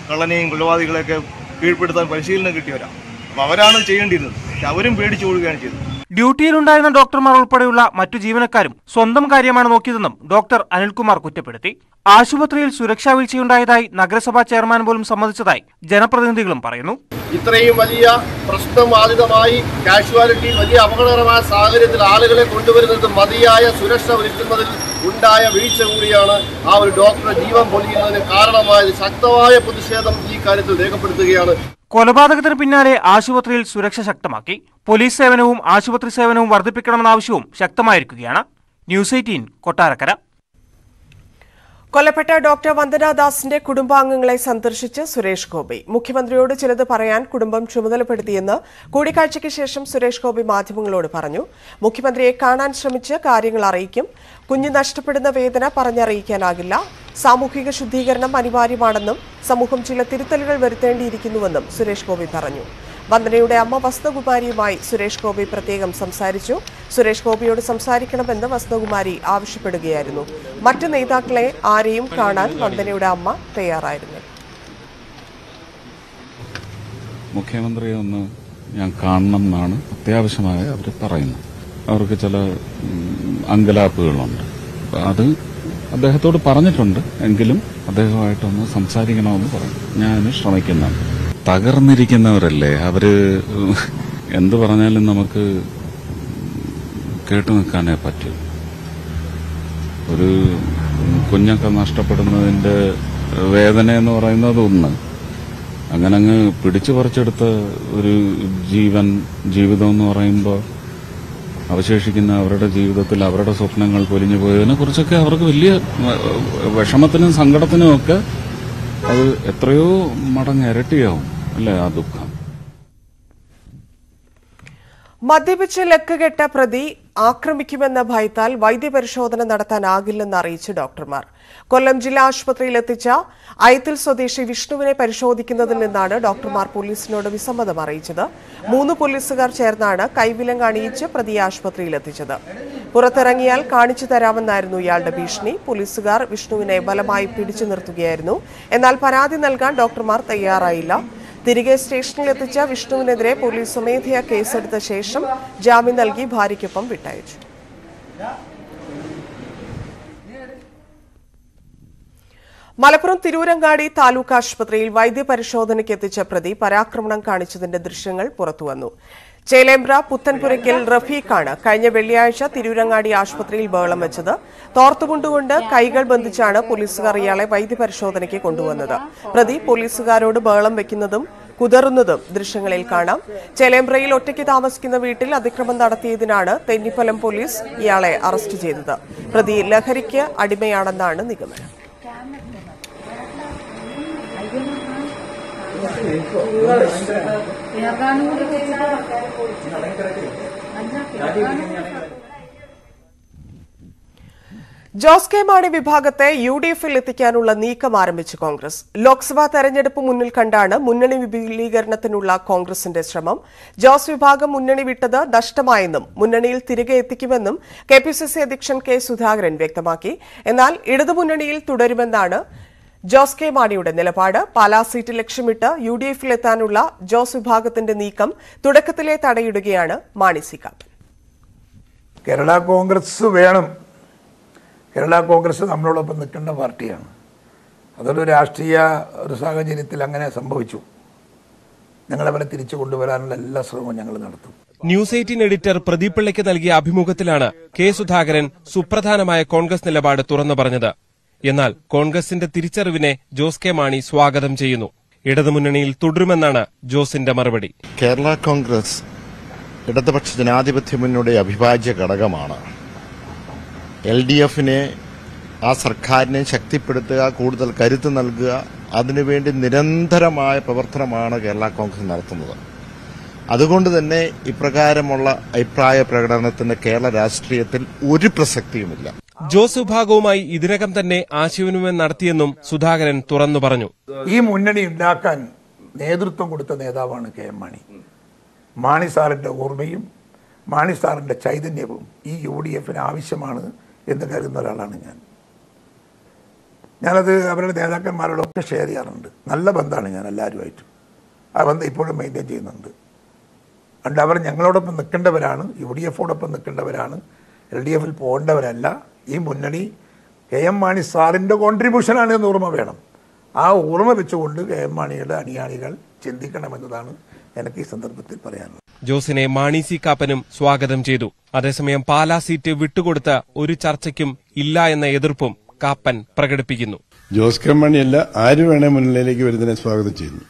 കള്ളനെയും കൊലപാതകളെയൊക്കെ കീഴ്പ്പെടുത്താൻ പരിശീലനം കിട്ടിയവരാണ്. അപ്പോൾ അവരാണ് ചെയ്യേണ്ടിയിരുന്നത്. പക്ഷെ അവരും പേടിച്ചു കൊടുക്കുകയാണ് ചെയ്തത്. ഡ്യൂട്ടിയിലുണ്ടായിരുന്ന ഡോക്ടർമാർ ഉൾപ്പെടെയുള്ള മറ്റു ജീവനക്കാരും സ്വന്തം കാര്യമാണ് നോക്കിയതെന്നും ഡോക്ടർ അനിൽകുമാർ കുറ്റപ്പെടുത്തി. ആശുപത്രിയിൽ സുരക്ഷാ വീഴ്ചയുണ്ടായതായി നഗരസഭാ ചെയർമാൻ പോലും സമ്മതിച്ചതായി ജനപ്രതിനിധികളും പറയുന്നു. ഇത്രയും വലിയ പ്രശ്നബാധിതമായി കാഷ്വാലിറ്റി വലിയ അപകടകരമായ സാഹചര്യത്തിൽ ആളുകളെ കൊണ്ടുവരുന്നത് മതിയായ സുരക്ഷ ഒരുക്കുന്നതിൽ ഉണ്ടായ വീഴ്ച കൂടിയാണ് ആ ഒരു ഡോക്ടറെ ജീവൻ പൊലിയുന്നതിന് കാരണമായത്. ശക്തമായ പ്രതിഷേധം ഈ കാര്യത്തിൽ രേഖപ്പെടുത്തുകയാണ്. കൊലപാതകത്തിന് പിന്നാലെ ആശുപത്രിയിൽ സുരക്ഷ ശക്തമാക്കി. പോലീസ് സേവനവും ആശുപത്രി സേവനവും വർദ്ധിപ്പിക്കണമെന്ന ആവശ്യവും ശക്തമായിരിക്കുകയാണ്. ന്യൂസ് 18 കൊട്ടാരക്കര. കൊല്ലപ്പെട്ട ഡോക്ടർ വന്ദനാദാസിന്റെ കുടുംബാംഗങ്ങളെ സന്ദർശിച്ച് സുരേഷ് ഗോപി. മുഖ്യമന്ത്രിയോട് ചിലത് പറയാൻ കുടുംബം ചുമതലപ്പെടുത്തിയെന്ന് കൂടിക്കാഴ്ചയ്ക്ക് ശേഷം സുരേഷ് ഗോപി മാധ്യമങ്ങളോട് പറഞ്ഞു. മുഖ്യമന്ത്രിയെ കാണാൻ ശ്രമിച്ച് കാര്യങ്ങൾ അറിയിക്കും. കുഞ്ഞ് നഷ്ടപ്പെടുന്ന വേദന പറഞ്ഞറിയിക്കാനാകില്ല. സാമൂഹിക ശുദ്ധീകരണം അനിവാര്യമാണെന്നും സമൂഹം ചില തിരുത്തലുകൾ വരുത്തേണ്ടിയിരിക്കുന്നുവെന്നും സുരേഷ് ഗോപി പറഞ്ഞു. വന്ദനയുടെ അമ്മ വസന്തകുമാരിയുമായി സുരേഷ് ഗോപി പ്രത്യേകം സംസാരിച്ചു. സുരേഷ് ഗോപിയോട് സംസാരിക്കണമെന്ന് വസന്തകുമാരി ആവശ്യപ്പെടുകയായിരുന്നു. മറ്റ് നേതാക്കളെ ആരെയും കാണാൻ വന്ദനയുടെ അമ്മ തയ്യാറായിരുന്നു. മുഖ്യമന്ത്രിയെ ഒന്ന് ഞാൻ കാണണം എന്നാണ് അത്യാവശ്യമായി അവർ പറയുന്നത്. അവർക്ക് ചില അങ്കലാപ്പുകളുണ്ട്. അത് അദ്ദേഹത്തോട് പറഞ്ഞിട്ടുണ്ട്. എങ്കിലും അദ്ദേഹമായിട്ടൊന്ന് സംസാരിക്കണമെന്ന് പറഞ്ഞു. ഞാൻ ശ്രമിക്കുന്നുണ്ട്. തകർന്നിരിക്കുന്നവരല്ലേ അവര്. എന്ത് പറഞ്ഞാലും നമുക്ക് കേട്ടു നിൽക്കാനേ പറ്റൂ. ഒരു കുഞ്ഞൊക്കെ നഷ്ടപ്പെടുന്നതിന്റെ വേദന എന്ന് പറയുന്നത് ഒന്ന്. അങ്ങനെ അങ്ങ് പിടിച്ചു പറിച്ചെടുത്ത ഒരു ജീവിതം എന്ന് പറയുമ്പോൾ അവശേഷിക്കുന്ന അവരുടെ ജീവിതത്തിൽ അവരുടെ സ്വപ്നങ്ങൾ പൊലിഞ്ഞു പോയതിനെ കുറിച്ചൊക്കെ അവർക്ക് വലിയ വിഷമത്തിനും സങ്കടത്തിനും ഒക്കെ അത് എത്രയോ മടങ്ങ് ഇരട്ടിയാവും അല്ലേ ആ ദുഃഖം. മദ്യപിച്ച് ലക്കുകെട്ട പ്രതി ആക്രമിക്കുമെന്ന ഭയത്താൽ വൈദ്യപരിശോധന നടത്താനാകില്ലെന്ന് അറിയിച്ച് ഡോക്ടർമാർ. കൊല്ലം ജില്ലാ ആശുപത്രിയിൽ എത്തിച്ച അയത്തിൽ സ്വദേശി വിഷ്ണുവിനെ പരിശോധിക്കുന്നതിൽ നിന്നാണ് ഡോക്ടർമാർ പോലീസിനോട് വിസമ്മതം അറിയിച്ചത്. 3 പോലീസുകാർ ചേർന്നാണ് കൈവിലങ്ങ് അണിയിച്ച് പ്രതിയെ ആശുപത്രിയിൽ എത്തിച്ചത്. പുറത്തിറങ്ങിയാൽ കാണിച്ചു തരാമെന്നായിരുന്നു ഇയാളുടെ ഭീഷണി. പോലീസുകാർ വിഷ്ണുവിനെ ബലമായി പിടിച്ചു നിർത്തുകയായിരുന്നു. എന്നാൽ പരാതി നൽകാൻ ഡോക്ടർമാർ തയ്യാറായില്ല. തിരികെ സ്റ്റേഷനിൽ എത്തിച്ച വിഷ്ണുവിനെതിരെ പോലീസ് സ്വമേധയാ കേസെടുത്ത ശേഷം ജാമ്യം നൽകി ഭാര്യയ്ക്കൊപ്പം വിട്ടയച്ചു. മലപ്പുറം തിരൂരങ്ങാടി താലൂക്ക് ആശുപത്രിയിൽ വൈദ്യപരിശോധനയ്ക്ക് എത്തിച്ച പ്രതി പരാക്രമണം കാണിച്ചതിന്റെ ദൃശ്യങ്ങൾ പുറത്തുവന്നു. ചേലേമ്പ്ര പുത്തൻപുരയ്ക്കൽ റഫീഖാണ് കഴിഞ്ഞ വെള്ളിയാഴ്ച തിരൂരങ്ങാടി ആശുപത്രിയിൽ ബഹളം വെച്ചത്. തോർത്തുമുണ്ടുകൊണ്ട് കൈകൾ ബന്ധിച്ചാണ് പോലീസുകാർ ഇയാളെ വൈദ്യപരിശോധനയ്ക്ക് കൊണ്ടുവന്നത്. പ്രതി പോലീസുകാരോട് ബഹളം വെക്കുന്നതും കുതറുന്നതും ദൃശ്യങ്ങളിൽ കാണാം. ചേലേമ്പ്രയിൽ ഒറ്റയ്ക്ക് താമസിക്കുന്ന വീട്ടിൽ അതിക്രമം നടത്തിയതിനാണ് തെന്നിപ്പലം പോലീസ് ഇയാളെ അറസ്റ്റ് ചെയ്തത്. പ്രതി ലഹരിക്ക് അടിമയാണെന്നാണ് നിഗമനം. ജോസ് കെ മാണി വിഭാഗത്തെ UDF-ൽ എത്തിക്കാനുള്ള നീക്കം ആരംഭിച്ചു കോൺഗ്രസ്. ലോക്സഭാ തെരഞ്ഞെടുപ്പ് മുന്നിൽ കണ്ടാണ് മുന്നണി വിപുലീകരണത്തിനുള്ള കോൺഗ്രസിന്റെ ശ്രമം. ജോസ് വിഭാഗം മുന്നണി വിട്ടത് നഷ്ടമായെന്നും മുന്നണിയിൽ തിരികെ എത്തിക്കുമെന്നും KPCC അധ്യക്ഷൻ കെ സുധാകരൻ വ്യക്തമാക്കി. എന്നാൽ ഇടതുമുന്നണിയിൽ തുടരുമെന്നാണ് ജോസ് കെ മാണിയുടെ നിലപാട്. പാലാ സീറ്റ് ലക്ഷ്യമിട്ട് UDF-ൽ എത്താനുള്ള ജോസ് വിഭാഗത്തിന്റെ നീക്കം തുടക്കത്തിലെ തടയിടുകയാണ് മാണി സി കാപ്പൻ. കേരള കോൺഗ്രസ് വേണം. കേരള കോൺഗ്രസ് നമ്മളോടൊപ്പം നിൽക്കേണ്ട പാർട്ടിയാണ്. അതൊരു രാഷ്ട്രീയ ഒരു സാഹചര്യത്തിൽ അങ്ങനെ സംഭവിച്ചു. ഞങ്ങളവരെ തിരിച്ചു കൊണ്ടുവരാനുള്ള എല്ലാ ശ്രമവും ഞങ്ങൾ നടത്തും. ന്യൂസ് 18 എഡിറ്റർ പ്രദീപ് പിള്ളയ്ക്ക് നൽകിയ അഭിമുഖത്തിലാണ് കെ സുധാകരൻ സുപ്രധാനമായ കോൺഗ്രസ് നിലപാട് തുറന്നു പറഞ്ഞത്. എന്നാൽ കോൺഗ്രസിന്റെ തിരിച്ചറിവിനെ ജോസ് കെ മാണി സ്വാഗതം ചെയ്യുന്നു. ഇടതുമുന്നണിയിൽ തുടരുമെന്നാണ് ജോസിന്റെ മറുപടി. കേരള കോൺഗ്രസ് ഇടതുപക്ഷ ജനാധിപത്യ മുന്നണിയുടെ അവിഭാജ്യ ഘടകമാണ്. LDF-നെ ആ സർക്കാരിനെ ശക്തിപ്പെടുത്തുക, കൂടുതൽ കരുത്ത് നൽകുക, അതിനുവേണ്ടി നിരന്തരമായ പ്രവർത്തനമാണ് കേരള കോൺഗ്രസ് നടത്തുന്നത്. അതുകൊണ്ട് തന്നെ ഇപ്രകാരമുള്ള അഭിപ്രായ പ്രകടനത്തിന് കേരള രാഷ്ട്രീയത്തിൽ ഒരു പ്രസക്തിയുമില്ല. ജോസ് വിഭാഗവുമായി ഇതിനകം തന്നെ ആശയവിനിമയം നടത്തിയെന്നും സുധാകരൻ തുറന്നു പറഞ്ഞു. ഈ മുന്നണി ഉണ്ടാക്കാൻ നേതൃത്വം കൊടുത്ത നേതാവാണ് KM മാണി. മാണി സാറിന്റെ ഓർമ്മയും മാണി സാറിന്റെ ചൈതന്യവും ഈ UDF-ന് ആവശ്യമാണ് എന്ന് കരുതുന്ന ഒരാളാണ് ഞാൻ. ഞാനത് അവരുടെ നേതാക്കന്മാരോടൊക്കെ ഷെയർ ചെയ്യാറുണ്ട്. നല്ല ബന്ധമാണ് ഞാൻ എല്ലാവരുമായിട്ടും. ആ ബന്ധം ഇപ്പോഴും മെയിൻറ്റെയിൻ ചെയ്യുന്നുണ്ട്. അതുകൊണ്ട് അവർ ഞങ്ങളോടൊപ്പം നിൽക്കേണ്ടവരാണ്, UDF-ഓടൊപ്പം നിൽക്കേണ്ടവരാണ്, LDF-ൽ പോകേണ്ടവരല്ല. ഈ മുന്നണി KM മാണി സാറിൻ്റെ കോൺട്രിബ്യൂഷനാണ് എന്ന് ഓർമ്മ വേണം. ആ ഓർമ്മ വെച്ചുകൊണ്ട് KM മാണിയുടെ അനുയായികൾ ചിന്തിക്കണമെന്നതാണ് എനിക്ക് ഈ സന്ദർഭത്തിൽ പറയാനുള്ളത്. ജോസിനെ മാണി സി കാപ്പനും സ്വാഗതം ചെയ്തു. അതേസമയം പാലാ സീറ്റ് വിട്ടുകൊടുത്ത ഒരു ചർച്ചയ്ക്കും ഇല്ല എന്ന എതിർപ്പും കാപ്പൻ പ്രകടിപ്പിക്കുന്നു. ജോസ് കെ മാണിയല്ല ആര് വേണേ മുന്നിലേക്ക് വരുന്നതിനെ സ്വാഗതം ചെയ്യുന്നു.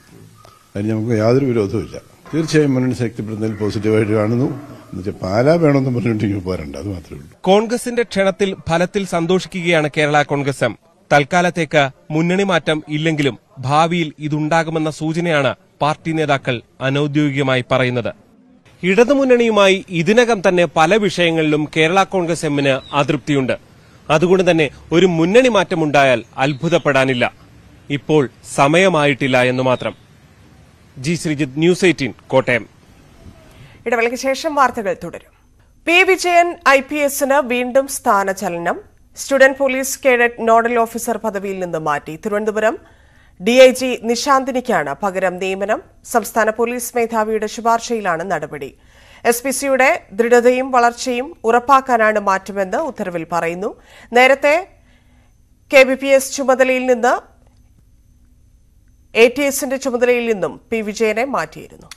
അതിന് നമുക്ക് യാതൊരു വിരോധവുമില്ല. തീർച്ചയായും മുന്നണി ശക്തിപ്പെടുന്നതിൽ പോസിറ്റീവായിട്ട് കാണുന്നു. എന്നുവെച്ചാൽ പാലാ വേണമെന്ന് പറഞ്ഞിട്ടുണ്ടെങ്കിൽ പോരണ്ട, അത് മാത്രമേ ഉള്ളൂ. കോൺഗ്രസിന്റെ ക്ഷണത്തിൽ ഫലത്തിൽ സന്തോഷിക്കുകയാണ് കേരള കോൺഗ്രസ് എം. തൽക്കാലത്തേക്ക് മുന്നണി മാറ്റം ഇല്ലെങ്കിലും ഭാവിയിൽ ഇതുണ്ടാകുമെന്ന സൂചനയാണ് പാർട്ടി നേതാക്കൾ അനൌദ്യോഗികമായി പറയുന്നത്. ഇടതുമുന്നണിയുമായി ഇതിനകം തന്നെ പല വിഷയങ്ങളിലും കേരള കോൺഗ്രസ് എമ്മിന് അതൃപ്തിയുണ്ട്. അതുകൊണ്ട് തന്നെ ഒരു മുന്നണി മാറ്റമുണ്ടായാൽ അത്ഭുതപ്പെടാനില്ല. ഇപ്പോൾ സമയമായിട്ടില്ല എന്ന് മാത്രം. G Sreejith, news 18, Kottayam. ഇടവേളയ്ക്ക് ശേഷം വാർത്തകൾ തുടരും. പി വിജയൻ IPS-ന് വീണ്ടും സ്ഥാനചലനം. Student police cadet nodal officer പദവിയിൽ നിന്ന് മാറ്റി. തിരുവനന്തപുരം DIG നിശാന്തിനിക്കാണ് പകരം നിയമനം. സംസ്ഥാന പോലീസ് മേധാവിയുടെ ശുപാർശയിലാണ് നടപടി. SPCയുടെ ദൃഢതയും വളർച്ചയും ഉറപ്പാക്കാനാണ് മാറ്റമെന്ന് ഉത്തരവിൽ പറയുന്നു. നേരത്തെ KBPS ചുമതലയിൽ നിന്ന് ATSന്റെ ചുമതലയിൽ നിന്നും പി വിജയനെ മാറ്റിയിരുന്നു.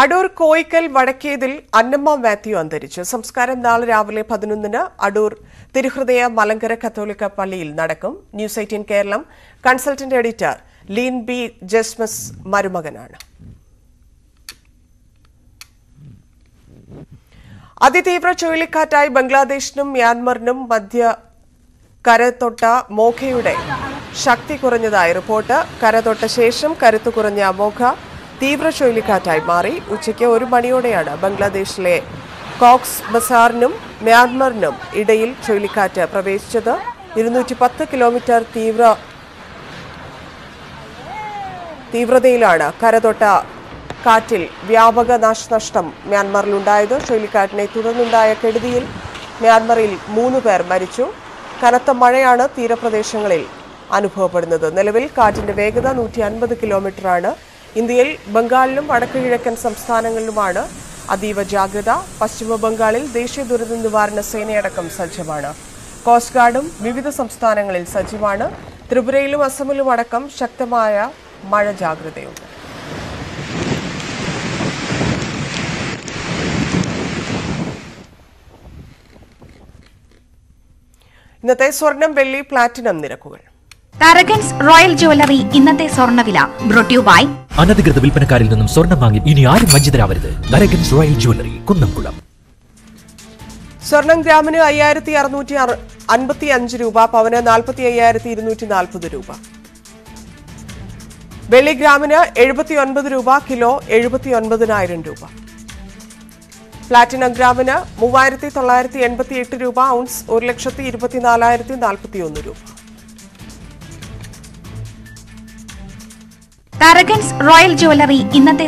അടൂർ കോയിക്കൽ വടക്കേതിൽ അന്നമ്മ മാത്യു അന്തരിച്ചു. സംസ്കാരം നാളെ രാവിലെ 11-ന് അടൂർ തിരുഹൃദയ മലങ്കര കത്തോലിക്ക പള്ളിയിൽ നടക്കും. ന്യൂസ് 18 കേരളം കൺസൾട്ടന്റ് എഡിറ്റർ ലീൻ ബി ജസ്മസ് മരുമകനാണ്. അതിതീവ്ര ചുഴലിക്കാറ്റായി ബംഗ്ലാദേശിനും മ്യാൻമറിനും മധ്യ കരതൊട്ട മോഖയുടെ ശക്തി കുറഞ്ഞതായി റിപ്പോർട്ട്. കരതൊട്ട ശേഷം കരുത്തു കുറഞ്ഞ മോഖ തീവ്ര ചുഴലിക്കാറ്റായി മാറി. ഉച്ചയ്ക്ക് 1 മണിയോടെയാണ് ബംഗ്ലാദേശിലെ കോക്സ് ബസാറിനും മ്യാൻമറിനും ഇടയിൽ ചുഴലിക്കാറ്റ് പ്രവേശിച്ചത്. 210 കിലോമീറ്റർ തീവ്രതയിലാണ് കരതൊട്ട കാറ്റിൽ വ്യാപക നാശനഷ്ടം മ്യാൻമറിലുണ്ടായത്. ചുഴലിക്കാറ്റിനെ തുടർന്നുണ്ടായ കെടുതിയിൽ മ്യാൻമറിൽ 3 പേർ മരിച്ചു. കനത്ത മഴയാണ് തീരപ്രദേശങ്ങളിൽ അനുഭവപ്പെടുന്നത്. നിലവിൽ കാറ്റിന്റെ വേഗത 150 കിലോമീറ്ററാണ്. ഇന്ത്യയിൽ ബംഗാളിലും വടക്കു കിഴക്കൻ സംസ്ഥാനങ്ങളിലുമാണ് അതീവ ജാഗ്രത. പശ്ചിമ ബംഗാളിൽ ദേശീയ ദുരന്ത നിവാരണ സേനയടക്കം സജ്ജമാണ്. കോസ്റ്റ് ഗാർഡും വിവിധ സംസ്ഥാനങ്ങളിൽ സജ്ജമാണ്. ത്രിപുരയിലും അസമിലും അടക്കം ശക്തമായ മഴ ജാഗ്രതയുണ്ട്. ഇന്നത്തെ സ്വർണം, വെള്ളി, പ്ലാറ്റിനം നിരക്കുകൾ. കരകൻസ് റോയൽ ജ്വല്ലറി ഇന്നത്തെ സ്വർണ്ണവില ബ്രോട്ട് യു ബൈ അനധികൃത വിൽപ്പനക്കാരിൽ നിന്നും സ്വർണം വാങ്ങി ഇനി ആരും വഞ്ചിതരാവരുത്. കരകൻസ് റോയൽ ജ്വല്ലറി, കുന്നംകുളം. സ്വർണം ഗ്രാമിന് 5655 രൂപ, പവന് 45,240 രൂപ. വെള്ളി ഗ്രാമിന് 79 രൂപ, കിലോ 79,000 രൂപ. പ്ലാറ്റിനം ഗ്രാമിന് 3,988 രൂപ, ഔൺസ് 1,24,041 രൂപ. കരകൻസ് റോയൽ ജ്വല്ലറി ഇന്നത്തെ